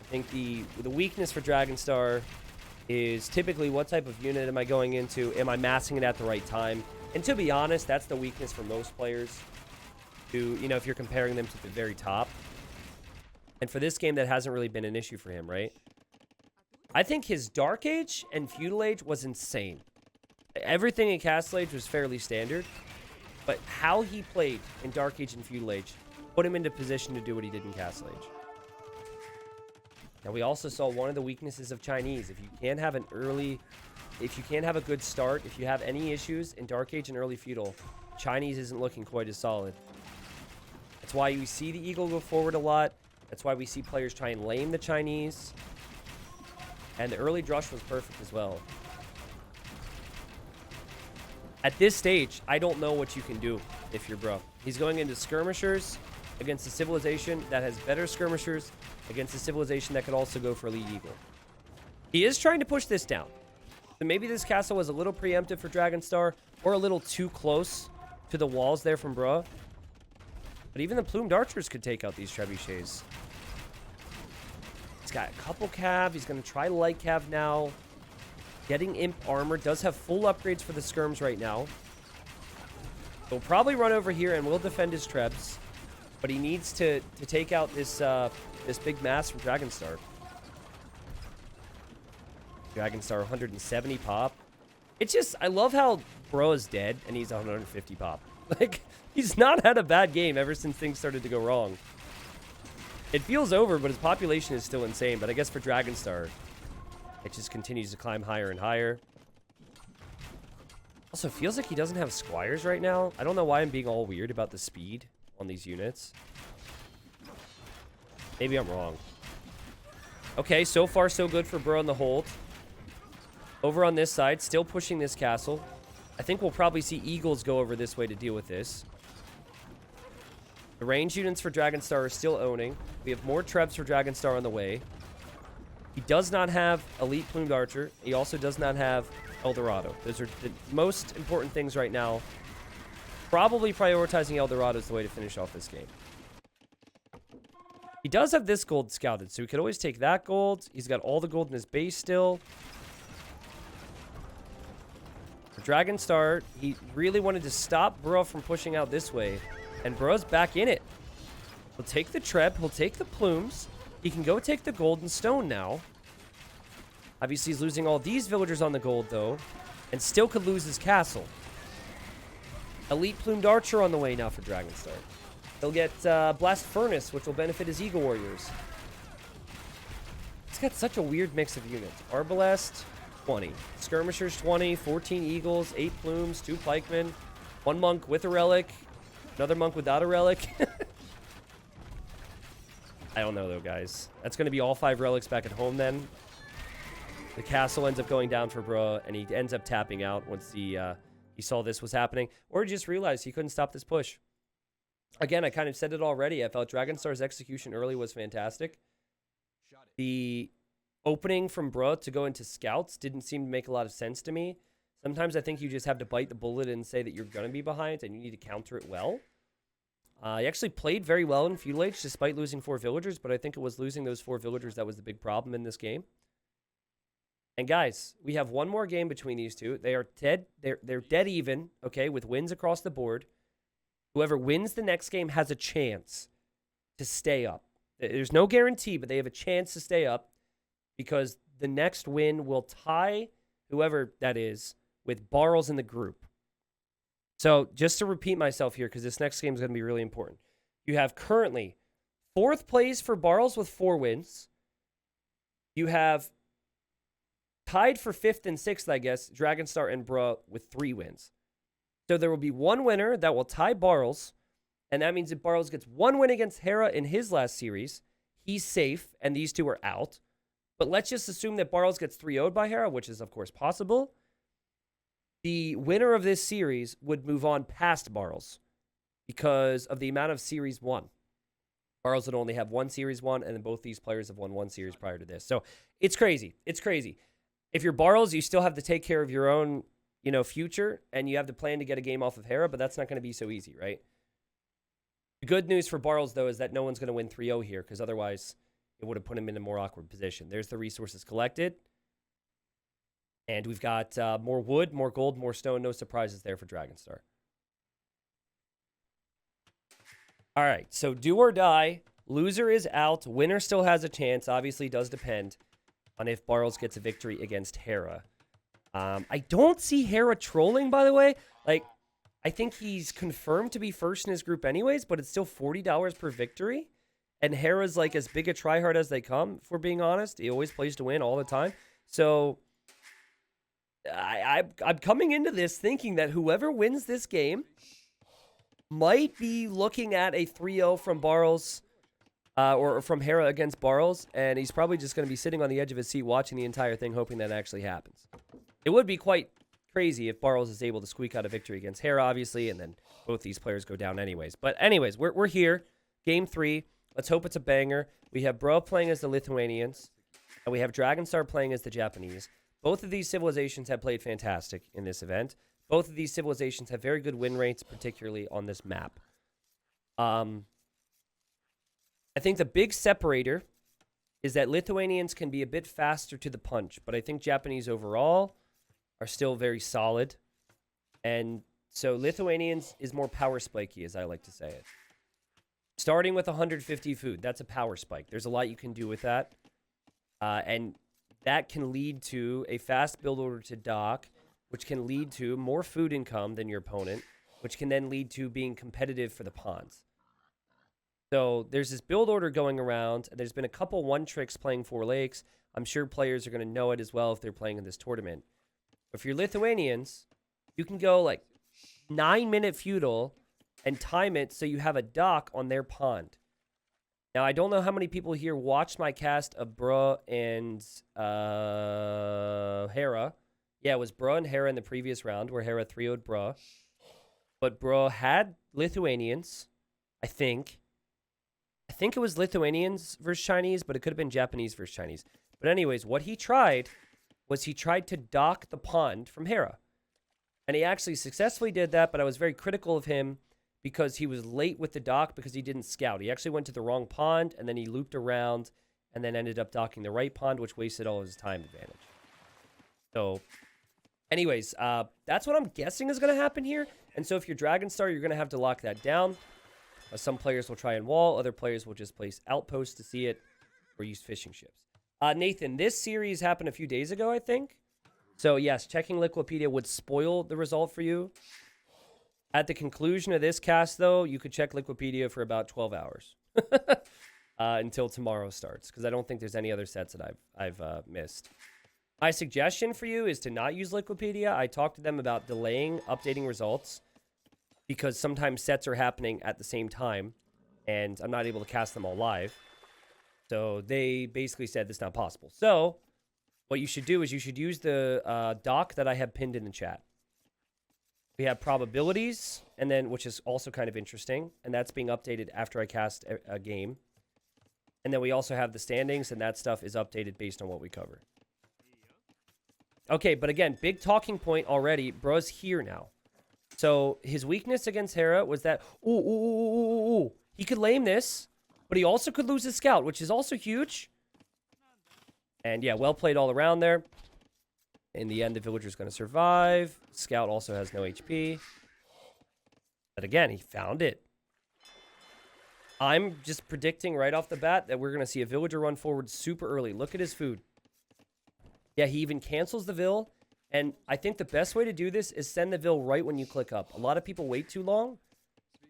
S1: I think the weakness for Dragonstar is typically what type of unit am I going into? Am I massing it at the right time? And to be honest, that's the weakness for most players. If you're comparing them to the very top. And for this game, that hasn't really been an issue for him, right? I think his Dark Age and Feudal Age was insane. Everything in Castle Age was fairly standard. But how he played in Dark Age and Feudal Age put him into position to do what he did in Castle Age. Now, we also saw one of the weaknesses of Chinese. If you can't have a good start, if you have any issues in Dark Age and early Feudal, Chinese isn't looking quite as solid. That's why you see the Eagle go forward a lot. That's why we see players try and lame the Chinese. And the early Drush was perfect as well. At this stage, I don't know what you can do if you're Bro. He's going into skirmishers against a civilization that has better skirmishers against a civilization that could also go for Elite Eagle. He is trying to push this down. So maybe this castle was a little preemptive for Dragonstar or a little too close to the walls there from Bro. But even the Plumed Archers could take out these Trebuchets. He's got a couple cav. He's going to try light cav now. Getting Imp armor. Does have full upgrades for the skirms right now. He'll probably run over here and will defend his Trebs. But he needs to take out this big mass from Dragonstar. Dragonstar 170 pop. It's just, I love how Bro is dead and he's 150 pop. Like, he's not had a bad game ever since things started to go wrong. It feels over, but his population is still insane. But I guess for Dragonstar, it just continues to climb higher and higher. Also, feels like he doesn't have squires right now. I don't know why I'm being all weird about the speed on these units. Maybe I'm wrong. Okay, so far so good for Bro on the hold. Over on this side, still pushing this castle. I think we'll probably see eagles go over this way to deal with this. The range units for Dragonstar are still owning. We have more trebs for Dragonstar on the way. He does not have Elite Plumed Archer. He also does not have Eldorado. Those are the most important things right now. Probably prioritizing Eldorado is the way to finish off this game. He does have this gold scouted, so we could always take that gold. He's got all the gold in his base still. For Dragonstar, he really wanted to stop Bruh from pushing out this way. And Bruh's back in it. He'll take the Treb. He'll take the plumes. He can go take the golden stone now. Obviously, he's losing all these villagers on the gold, though. And still could lose his castle. Elite Plumed Archer on the way now for Dragonstar. He'll get Blast Furnace, which will benefit his Eagle Warriors. He's got such a weird mix of units. Arbalest, 20. Skirmishers, 20. 14 Eagles, 8 Plumes, 2 Pikemen. 1 Monk with a Relic. Another Monk without a Relic. I don't know, though, guys. That's going to be all 5 relics back at home, then. The castle ends up going down for Bruh, and he ends up tapping out once he saw this was happening. Or he just realized he couldn't stop this push. Again, I kind of said it already. I felt Dragonstar's execution early was fantastic. The opening from Bruh to go into scouts didn't seem to make a lot of sense to me. Sometimes I think you just have to bite the bullet and say that you're going to be behind, and you need to counter it well. He actually played very well in Feudal Age despite losing 4 villagers, but I think it was losing those 4 villagers that was the big problem in this game. And guys, we have one more game between these two. They are dead. They're dead even, okay, with wins across the board. Whoever wins the next game has a chance to stay up. There's no guarantee, but they have a chance to stay up because the next win will tie whoever that is with Barrels in the group. So just to repeat myself here, because this next game is going to be really important. You have currently 4th place for Barrels with 4 wins. You have tied for 5th and 6th, I guess, Dragonstar and Bruh with 3 wins. So there will be one winner that will tie Barrels, and that means if Barrels gets 1 win against Hera in his last series, he's safe, and these 2 are out. But let's just assume that Barrels gets 3-0'd by Hera, which is, of course, possible. The winner of this series would move on past Barrels because of the amount of series won. Barrels would only have 1 series won, and then both these players have won 1 series prior to this. So it's crazy. It's crazy. If you're Barrels, you still have to take care of your own, future, and you have to plan to get a game off of Hera, but that's not going to be so easy, right? The good news for Barrels, though, is that no one's going to win 3-0 here, because otherwise it would have put him in a more awkward position. There's the resources collected. And we've got more wood, more gold, more stone. No surprises there for Dragonstar. All right, so do or die. Loser is out. Winner still has a chance. Obviously, it does depend on if Barrels gets a victory against Hera. I don't see Hera trolling, by the way. I think he's confirmed to be first in his group anyways, but it's still $40 per victory. And Hera's as big a tryhard as they come, if we're being honest. He always plays to win all the time. So I'm coming into this thinking that whoever wins this game might be looking at a 3-0 from Barrels or from Hera against Barrels, and he's probably just going to be sitting on the edge of his seat watching the entire thing, hoping that actually happens. It would be quite crazy if Barrels is able to squeak out a victory against Hera, obviously, and then both these players go down anyways. But anyways, we're here. Game 3. Let's hope it's a banger. We have Bro playing as the Lithuanians, and we have Dragonstar playing as the Japanese. Both of these civilizations have played fantastic in this event. Both of these civilizations have very good win rates, particularly on this map. I think the big separator is that Lithuanians can be a bit faster to the punch, but I think Japanese overall are still very solid. And so Lithuanians is more power spiky, as I like to say it. Starting with 150 food, that's a power spike. There's a lot you can do with that. And that can lead to a fast build order to dock, which can lead to more food income than your opponent, which can then lead to being competitive for the pawns. So there's this build order going around. There's been a couple one-tricks playing 4 lakes. I'm sure players are going to know it as well if they're playing in this tournament. If you're Lithuanians, you can go 9-minute feudal and time it so you have a dock on their pond. Now, I don't know how many people here watched my cast of Bruh and Hera, Yeah, it was Bruh and Hera in the previous round where Hera 3-0'd Bruh. But Bruh had Lithuanians, I think. I think it was Lithuanians versus Chinese, but it could have been Japanese versus Chinese. But anyways, what he tried was he tried to dock the pond from Hera. And he actually successfully did that, but I was very critical of him because he was late with the dock because he didn't scout. He actually went to the wrong pond, and then he looped around and then ended up docking the right pond, which wasted all his time advantage. So, anyways, that's what I'm guessing is going to happen here. And so if you're Dragonstar, you're going to have to lock that down. Some players will try and wall. Other players will just place outposts to see it or use fishing ships. Nathan, this series happened a few days ago, I think. So, yes, checking Liquipedia would spoil the result for you. At the conclusion of this cast, though, you could check Liquipedia for about 12 hours until tomorrow starts, because I don't think there's any other sets that I've missed. My suggestion for you is to not use Liquipedia. I talked to them about delaying updating results because sometimes sets are happening at the same time, and I'm not able to cast them all live. So they basically said that's not possible. So what you should do is you should use the doc that I have pinned in the chat. We have probabilities, and then which is also kind of interesting, and that's being updated after I cast a game. And then we also have the standings, and that stuff is updated based on what we cover. Okay, but again, big talking point already. Bruh's here now. So his weakness against Hera was that, he could lame this, but he also could lose his scout, which is also huge. And yeah, well played all around there. In the end, the villager's going to survive. Scout also has no HP. But again, he found it. I'm just predicting right off the bat that we're going to see a villager run forward super early. Look at his food. Yeah, he even cancels the vill. And I think the best way to do this is send the vill right when you click up. A lot of people wait too long,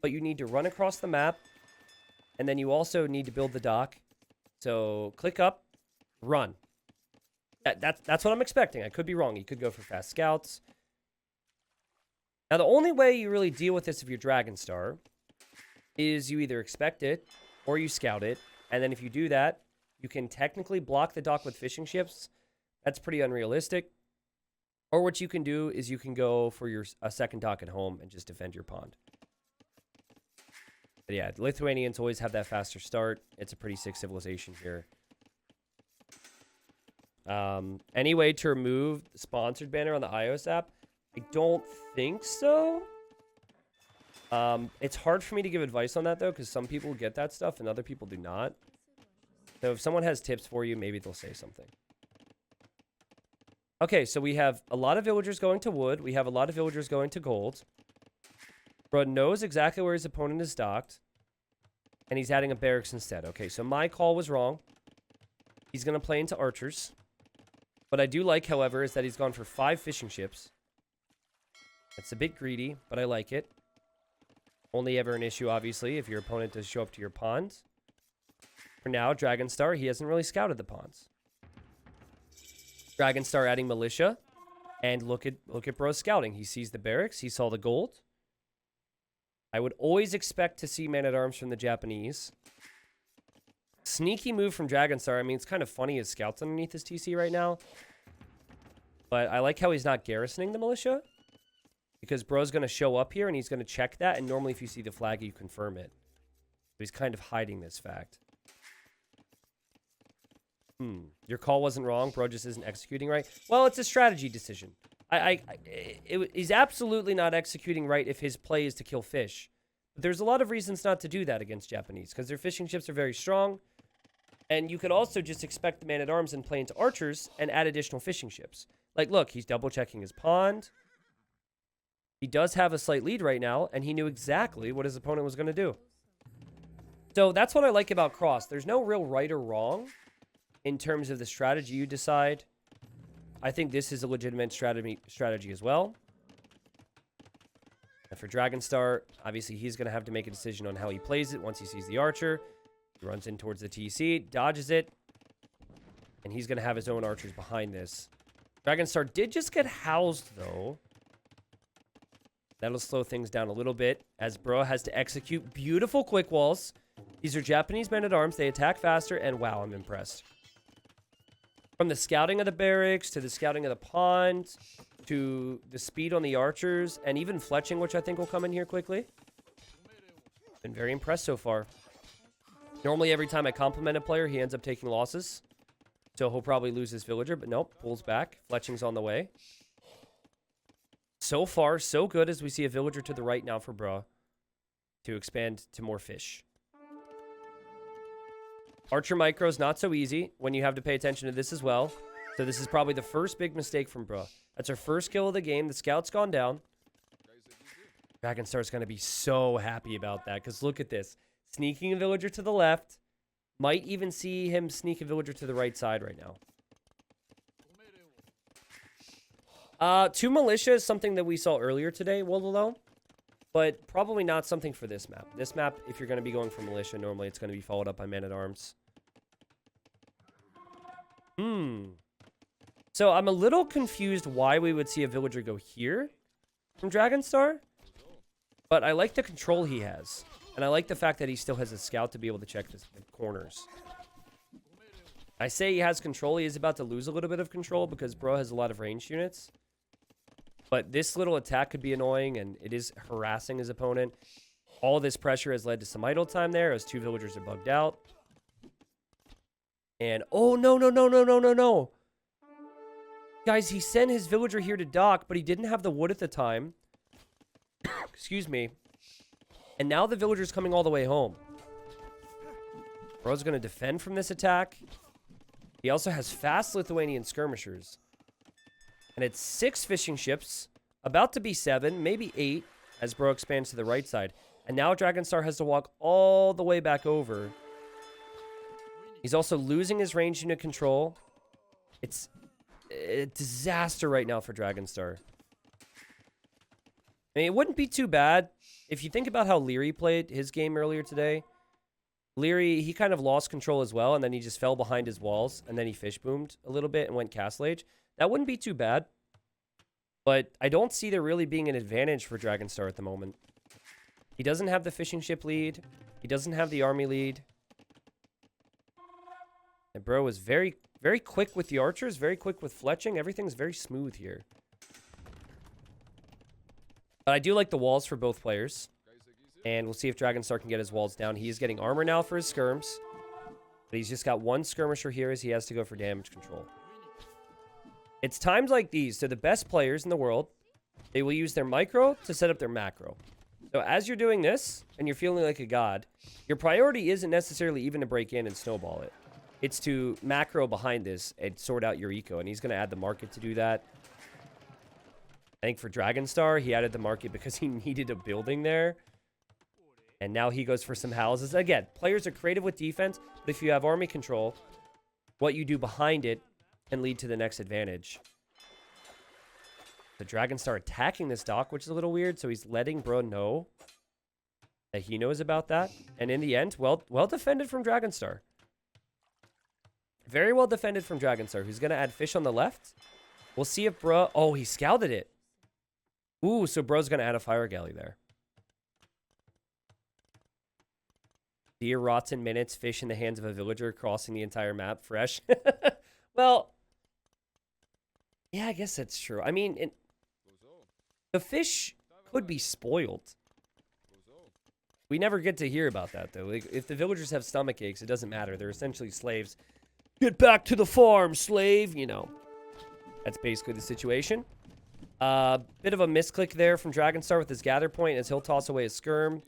S1: but you need to run across the map. And then you also need to build the dock. So click up, run. That's what I'm expecting. I could be wrong. You could go for fast scouts. Now, the only way you really deal with this if you're Dragonstar is you either expect it or you scout it. And then if you do that, you can technically block the dock with fishing ships. That's pretty unrealistic. Or what you can do is you can go for a second dock at home and just defend your pond. But yeah, the Lithuanians always have that faster start. It's a pretty sick civilization here. Any way to remove the sponsored banner on the iOS app? I don't think so. It's hard for me to give advice on that, though, because some people get that stuff and other people do not. So if someone has tips for you, maybe they'll say something. Okay, so we have a lot of villagers going to wood. We have a lot of villagers going to gold. Bro knows exactly where his opponent is docked. And he's adding a barracks instead. Okay, so my call was wrong. He's going to play into archers. What I do like, however, is that he's gone for 5 fishing ships. It's a bit greedy, but I like it. Only ever an issue, obviously, if your opponent does show up to your pond. For now, Dragonstar, he hasn't really scouted the ponds. Dragonstar adding militia. And look at Bro's scouting. He sees the barracks. He saw the gold. I would always expect to see man-at-arms from the Japanese. Sneaky move from Dragonstar. I mean, it's kind of funny his scouts underneath his TC right now. But I like how he's not garrisoning the militia. Because Bro's going to show up here and he's going to check that. And normally if you see the flag, you confirm it. But he's kind of hiding this fact. Your call wasn't wrong. Bro just isn't executing right. Well, it's a strategy decision. He's absolutely not executing right if his play is to kill fish. But there's a lot of reasons not to do that against Japanese. Because their fishing ships are very strong. And you could also just expect the man-at-arms and play into archers and add additional fishing ships. Like, look, he's double-checking his pond. He does have a slight lead right now, and he knew exactly what his opponent was going to do. So that's what I like about Cross. There's no real right or wrong in terms of the strategy you decide. I think this is a legitimate strategy as well. And for Dragonstar, obviously he's going to have to make a decision on how he plays it once he sees the archer. He runs in towards the TC, dodges it, and he's going to have his own archers behind this. Dragonstar did just get housed, though. That'll slow things down a little bit as Bro has to execute beautiful quick walls. These are Japanese men-at-arms. They attack faster, and wow, I'm impressed. From the scouting of the barracks to the scouting of the pond to the speed on the archers and even fletching, which I think will come in here quickly. Been very impressed so far. Normally, every time I compliment a player, he ends up taking losses. So he'll probably lose his villager, but nope, pulls back. Fletching's on the way. So far, so good as we see a villager to the right now for Bruh to expand to more fish. Archer micro's not so easy when you have to pay attention to this as well. So this is probably the first big mistake from Bruh. That's our first kill of the game. The scout's gone down. Dragonstar's going to be so happy about that because look at this. Sneaking a villager to the left. Might even see him sneak a villager to the right side right now. 2 militia is something that we saw earlier today, Wololo. But probably not something for this map. This map, if you're going to be going for militia, normally it's going to be followed up by man-at-arms. So I'm a little confused why we would see a villager go here from Dragonstar. But I like the control he has. And I like the fact that he still has a scout to be able to check the corners. I say he has control. He is about to lose a little bit of control because Bro has a lot of ranged units. But this little attack could be annoying, and it is harassing his opponent. All this pressure has led to some idle time there as 2 villagers are bugged out. And, oh, no. Guys, he sent his villager here to dock, but he didn't have the wood at the time. Excuse me. And now the villager's coming all the way home. Bro's going to defend from this attack. He also has fast Lithuanian skirmishers. And it's 6 fishing ships. About to be 7, maybe 8, as Bro expands to the right side. And now Dragonstar has to walk all the way back over. He's also losing his range unit control. It's a disaster right now for Dragonstar. I mean, it wouldn't be too bad. If you think about how Leary played his game earlier today, Leary, he kind of lost control as well, and then he just fell behind his walls, and then he fish boomed a little bit and went Castle Age. That wouldn't be too bad. But I don't see there really being an advantage for Dragonstar at the moment. He doesn't have the fishing ship lead. He doesn't have the army lead. And Bro is very, very quick with the archers, very quick with fletching. Everything's very smooth here. But I do like the walls for both players. And we'll see if Dragonstar can get his walls down. He is getting armor now for his skirms. But he's just got 1 skirmisher here as he has to go for damage control. It's times like these. So the best players in the world, they will use their micro to set up their macro. So as you're doing this, and you're feeling like a god, your priority isn't necessarily even to break in and snowball it. It's to macro behind this and sort out your eco. And he's going to add the market to do that. I think for Dragonstar, he added the market because he needed a building there. And now he goes for some houses. Again, players are creative with defense, but if you have army control, what you do behind it can lead to the next advantage. The Dragonstar attacking this dock, which is a little weird, so he's letting Bro know that he knows about that. And in the end, well defended from Dragonstar. Very well defended from Dragonstar, who's going to add fish on the left. We'll see if Bro... Oh, he scouted it. Ooh, so Bro's going to add a fire galley there. Deer rots in minutes, fish in the hands of a villager crossing the entire map fresh. Well, yeah, I guess that's true. I mean, the fish could be spoiled. We never get to hear about that, though. Like, if the villagers have stomach aches, it doesn't matter. They're essentially slaves. Get back to the farm, slave. You know, that's basically the situation. Bit of a misclick there from Dragonstar with his gather point as he'll toss away his skirm.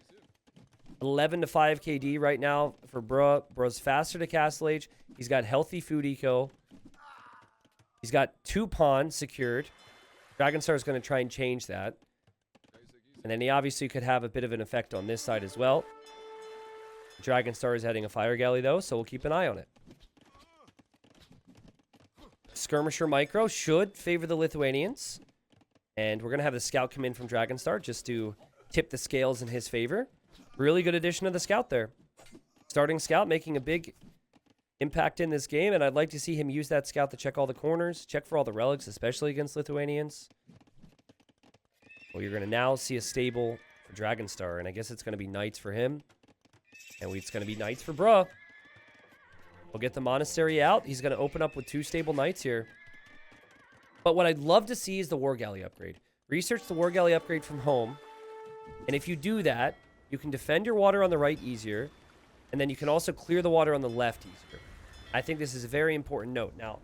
S1: 11 to 5 KD right now for Bro. Bro's faster to Castle Age. He's got healthy food eco. He's got 2 pawns secured. Dragonstar is going to try and change that. And then he obviously could have a bit of an effect on this side as well. Dragonstar is heading a fire galley, though, so we'll keep an eye on it. Skirmisher micro should favor the Lithuanians. And we're going to have the scout come in from Dragonstar just to tip the scales in his favor. Really good addition of the scout there. Starting scout making a big impact in this game, and I'd like to see him use that scout to check all the corners, check for all the relics, especially against Lithuanians. Well, you're going to now see a stable for Dragonstar, and I guess it's going to be knights for him. And it's going to be knights for Bruh. We'll get the monastery out. He's going to open up with 2 stable knights here. But what I'd love to see is the war galley upgrade. Research the war galley upgrade from home. And if you do that, you can defend your water on the right easier. And then you can also clear the water on the left easier. I think this is a very important note. Now,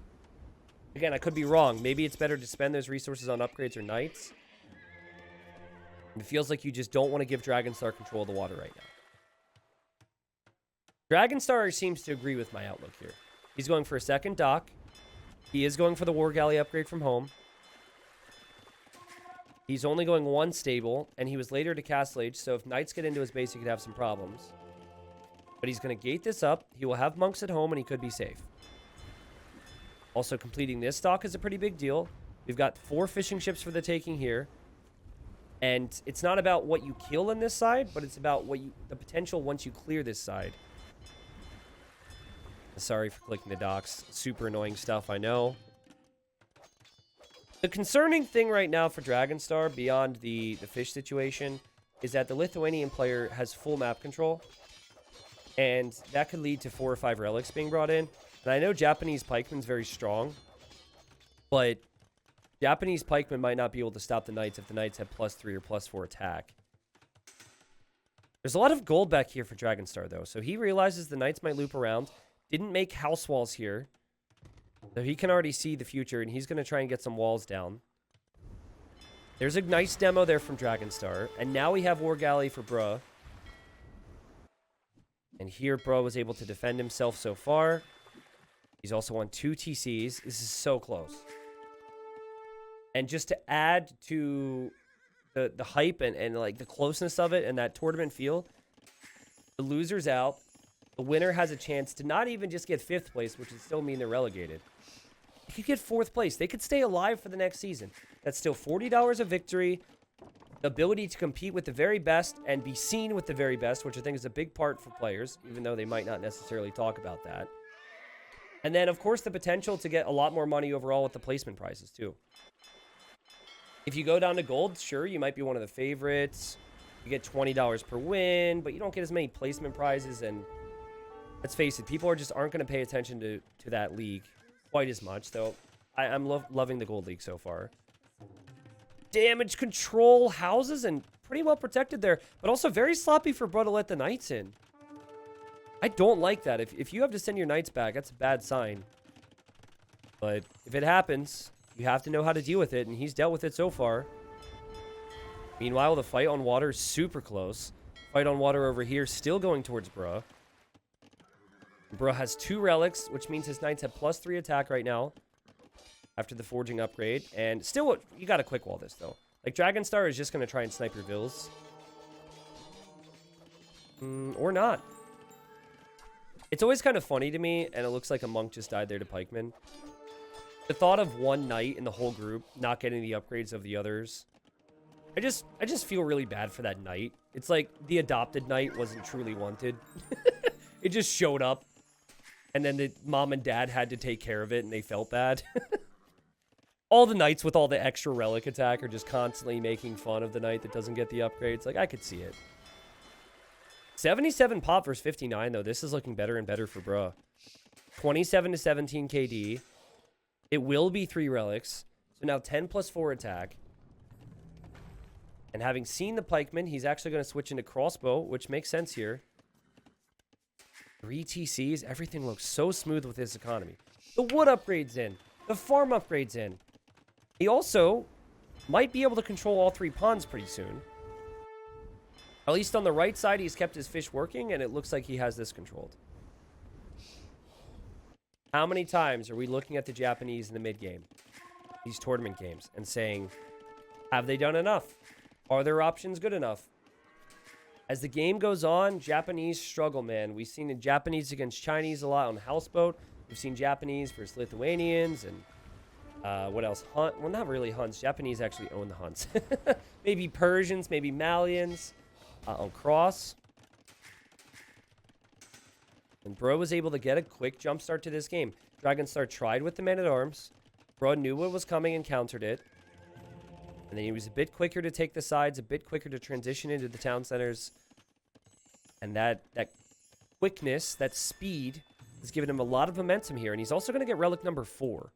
S1: again, I could be wrong. Maybe it's better to spend those resources on upgrades or knights. It feels like you just don't want to give Dragonstar control of the water right now. Dragonstar seems to agree with my outlook here. He's going for a second dock. He is going for the war galley upgrade from home. He's only going 1 stable, and he was later to Castle Age, so if knights get into his base, he could have some problems. But he's going to gate this up. He will have monks at home, and he could be safe. Also, completing this dock is a pretty big deal. We've got 4 fishing ships for the taking here. And it's not about what you kill on this side, but it's about the potential once you clear this side. Sorry for clicking the docks. Super annoying stuff, I know. The concerning thing right now for Dragonstar, beyond the fish situation, is that the Lithuanian player has full map control. And that could lead to 4 or 5 relics being brought in. And I know Japanese pikeman's very strong, but Japanese pikemen might not be able to stop the knights if the knights have +3 or +4 attack. There's a lot of gold back here for Dragonstar, though. So he realizes the knights might loop around. Didn't make house walls here. So he can already see the future, and he's going to try and get some walls down. There's a nice demo there from Dragonstar. And now we have War Galley for Bruh. And here, Bruh was able to defend himself so far. He's also won 2 TCs. This is so close. And just to add to the hype and like the closeness of it and that tournament feel, the loser's out. The winner has a chance to not even just get 5th place, which would still mean they're relegated. They could get 4th place. They could stay alive for the next season. That's still $40 of victory, the ability to compete with the very best and be seen with the very best, which I think is a big part for players, even though they might not necessarily talk about that. And then, of course, the potential to get a lot more money overall with the placement prizes, too. If you go down to gold, sure, you might be one of the favorites. You get $20 per win, but you don't get as many placement prizes. And let's face it, people aren't going to pay attention to that league quite as much. Though I'm loving the gold league so far. Damage control houses and pretty well protected there, but also very sloppy for Bro to let the knights in. I don't like that. If you have to send your knights back, that's a bad sign. But if it happens, you have to know how to deal with it, and he's dealt with it so far. Meanwhile, the fight on water is super close. Fight on water over here still going towards Bruh. Bruh has 2 relics, which means his knights have +3 attack right now after the forging upgrade. And still, you got to quick wall this, though. Like, Dragonstar is just going to try and snipe your vills. Or not. It's always kind of funny to me, and it looks like a monk just died there to pikemen. The thought of one knight in the whole group not getting the upgrades of the others. I just feel really bad for that knight. It's like the adopted knight wasn't truly wanted. It just showed up. And then the mom and dad had to take care of it, and they felt bad. All the knights with all the extra relic attack are just constantly making fun of the knight that doesn't get the upgrades. Like, I could see it. 77 pop versus 59, though. This is looking better and better for Bruh. 27 to 17 KD. It will be 3 relics. So now 10 plus 4 attack. And having seen the pikeman, he's actually going to switch into crossbow, which makes sense here. 3 TCs. Everything looks so smooth with this economy. The wood upgrade's in. The farm upgrade's in. He also might be able to control all 3 ponds pretty soon. At least on the right side, he's kept his fish working, and it looks like he has this controlled. How many times are we looking at the Japanese in the mid-game, these tournament games, and saying, have they done enough? Are their options good enough? As the game goes on, Japanese struggle, man. We've seen the Japanese against Chinese a lot on Houseboat. We've seen Japanese versus Lithuanians, and what else? Well, not really Hunts. Japanese actually own the Hunts. Maybe Persians, maybe Malians. On cross. And Bro was able to get a quick jump start to this game. Dragonstar tried with the man-at-arms. Bro knew what was coming and countered it. And then he was a bit quicker to take the sides, a bit quicker to transition into the town centers. And that quickness, that speed, has given him a lot of momentum here, and he's also going to get relic number 4.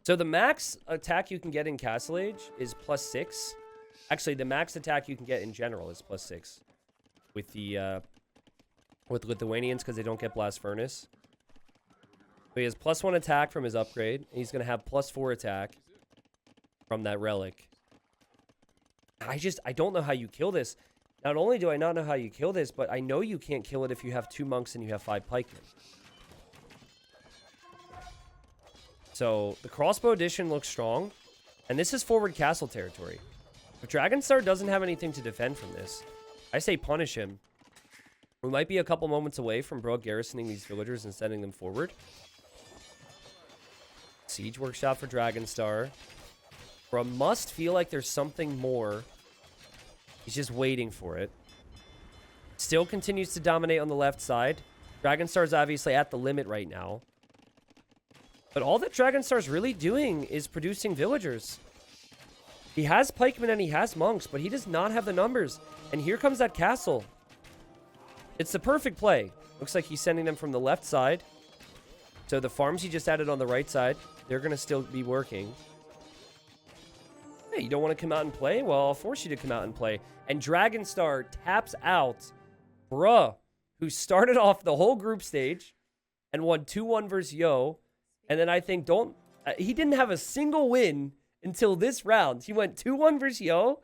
S1: So the max attack you can get in Castle Age is +6. Actually, the max attack you can get in general is +6 with the with Lithuanians because they don't get Blast Furnace. So he has +1 attack from his upgrade. And he's going to have +4 attack from that relic. I don't know how you kill this. Not only do I not know how you kill this, but I know you can't kill it if you have 2 monks and you have 5 pikemen. So the crossbow addition looks strong. And this is forward castle territory. If Dragonstar doesn't have anything to defend from this, I say punish him. We might be a couple moments away from Bro garrisoning these villagers and sending them forward. Siege workshop for Dragonstar. Bro must feel like there's something more. He's just waiting for it. Still continues to dominate on the left side. Dragonstar's obviously at the limit right now. But all that Dragonstar's really doing is producing villagers. He has pikemen and he has monks, but he does not have the numbers. And here comes that castle. It's the perfect play. Looks like he's sending them from the left side. So the farms he just added on the right side, they're going to still be working. Hey, you don't want to come out and play? Well, I'll force you to come out and play. And Dragonstar taps out Bruh, who started off the whole group stage and won 2-1 versus Yo. And then I think he didn't have a single win until this round. He went 2-1 versus Yo.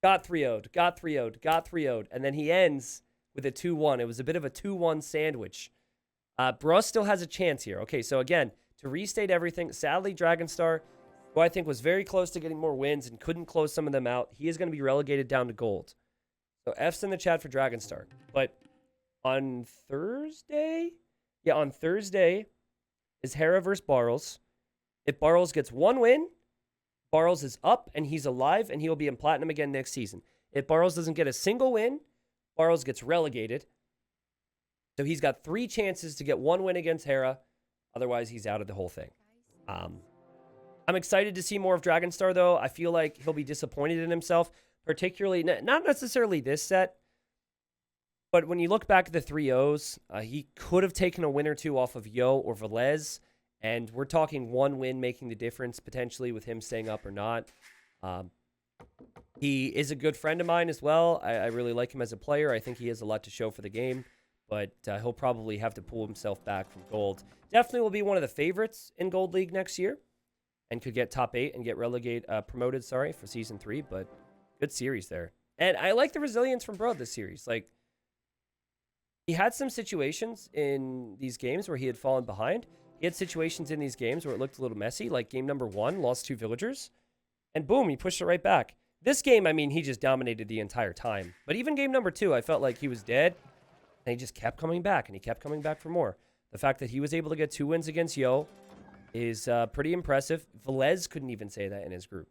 S1: Got 3-0'd, got 3-0'd, got 3-0'd. And then he ends with a 2-1. It was a bit of a 2-1 sandwich. Bruh still has a chance here. Okay, so again, to restate everything, sadly, Dragonstar, who I think was very close to getting more wins and couldn't close some of them out, he is going to be relegated down to gold. So F's in the chat for Dragonstar. But on Thursday? Yeah, on Thursday is Hera versus Barles. If Barles gets 1 win, Barles is up and he's alive and he will be in Platinum again next season. If Barles doesn't get a single win, Barles gets relegated. So he's got 3 chances to get 1 win against Hera. Otherwise, he's out of the whole thing. I'm excited to see more of Dragonstar, though. I feel like he'll be disappointed in himself, particularly, not necessarily this set, but when you look back at the 3-0s, he could have taken a win or 2 off of Yo or Velez, and we're talking 1 win making the difference, potentially, with him staying up or not. He is a good friend of mine as well. I really like him as a player. I think he has a lot to show for the game, but he'll probably have to pull himself back from gold. Definitely will be one of the favorites in Gold League next year, and could get top 8 and get promoted, for Season 3, but good series there. And I like the resilience from Bro this series. Like, he had some situations in these games where he had fallen behind. He had situations in these games where it looked a little messy, like game number 1, lost 2 villagers, and boom, he pushed it right back. This game, I mean, he just dominated the entire time. But even game number 2, I felt like he was dead, and he just kept coming back, and he kept coming back for more. The fact that he was able to get 2 wins against Yo is pretty impressive. Velez couldn't even say that in his group.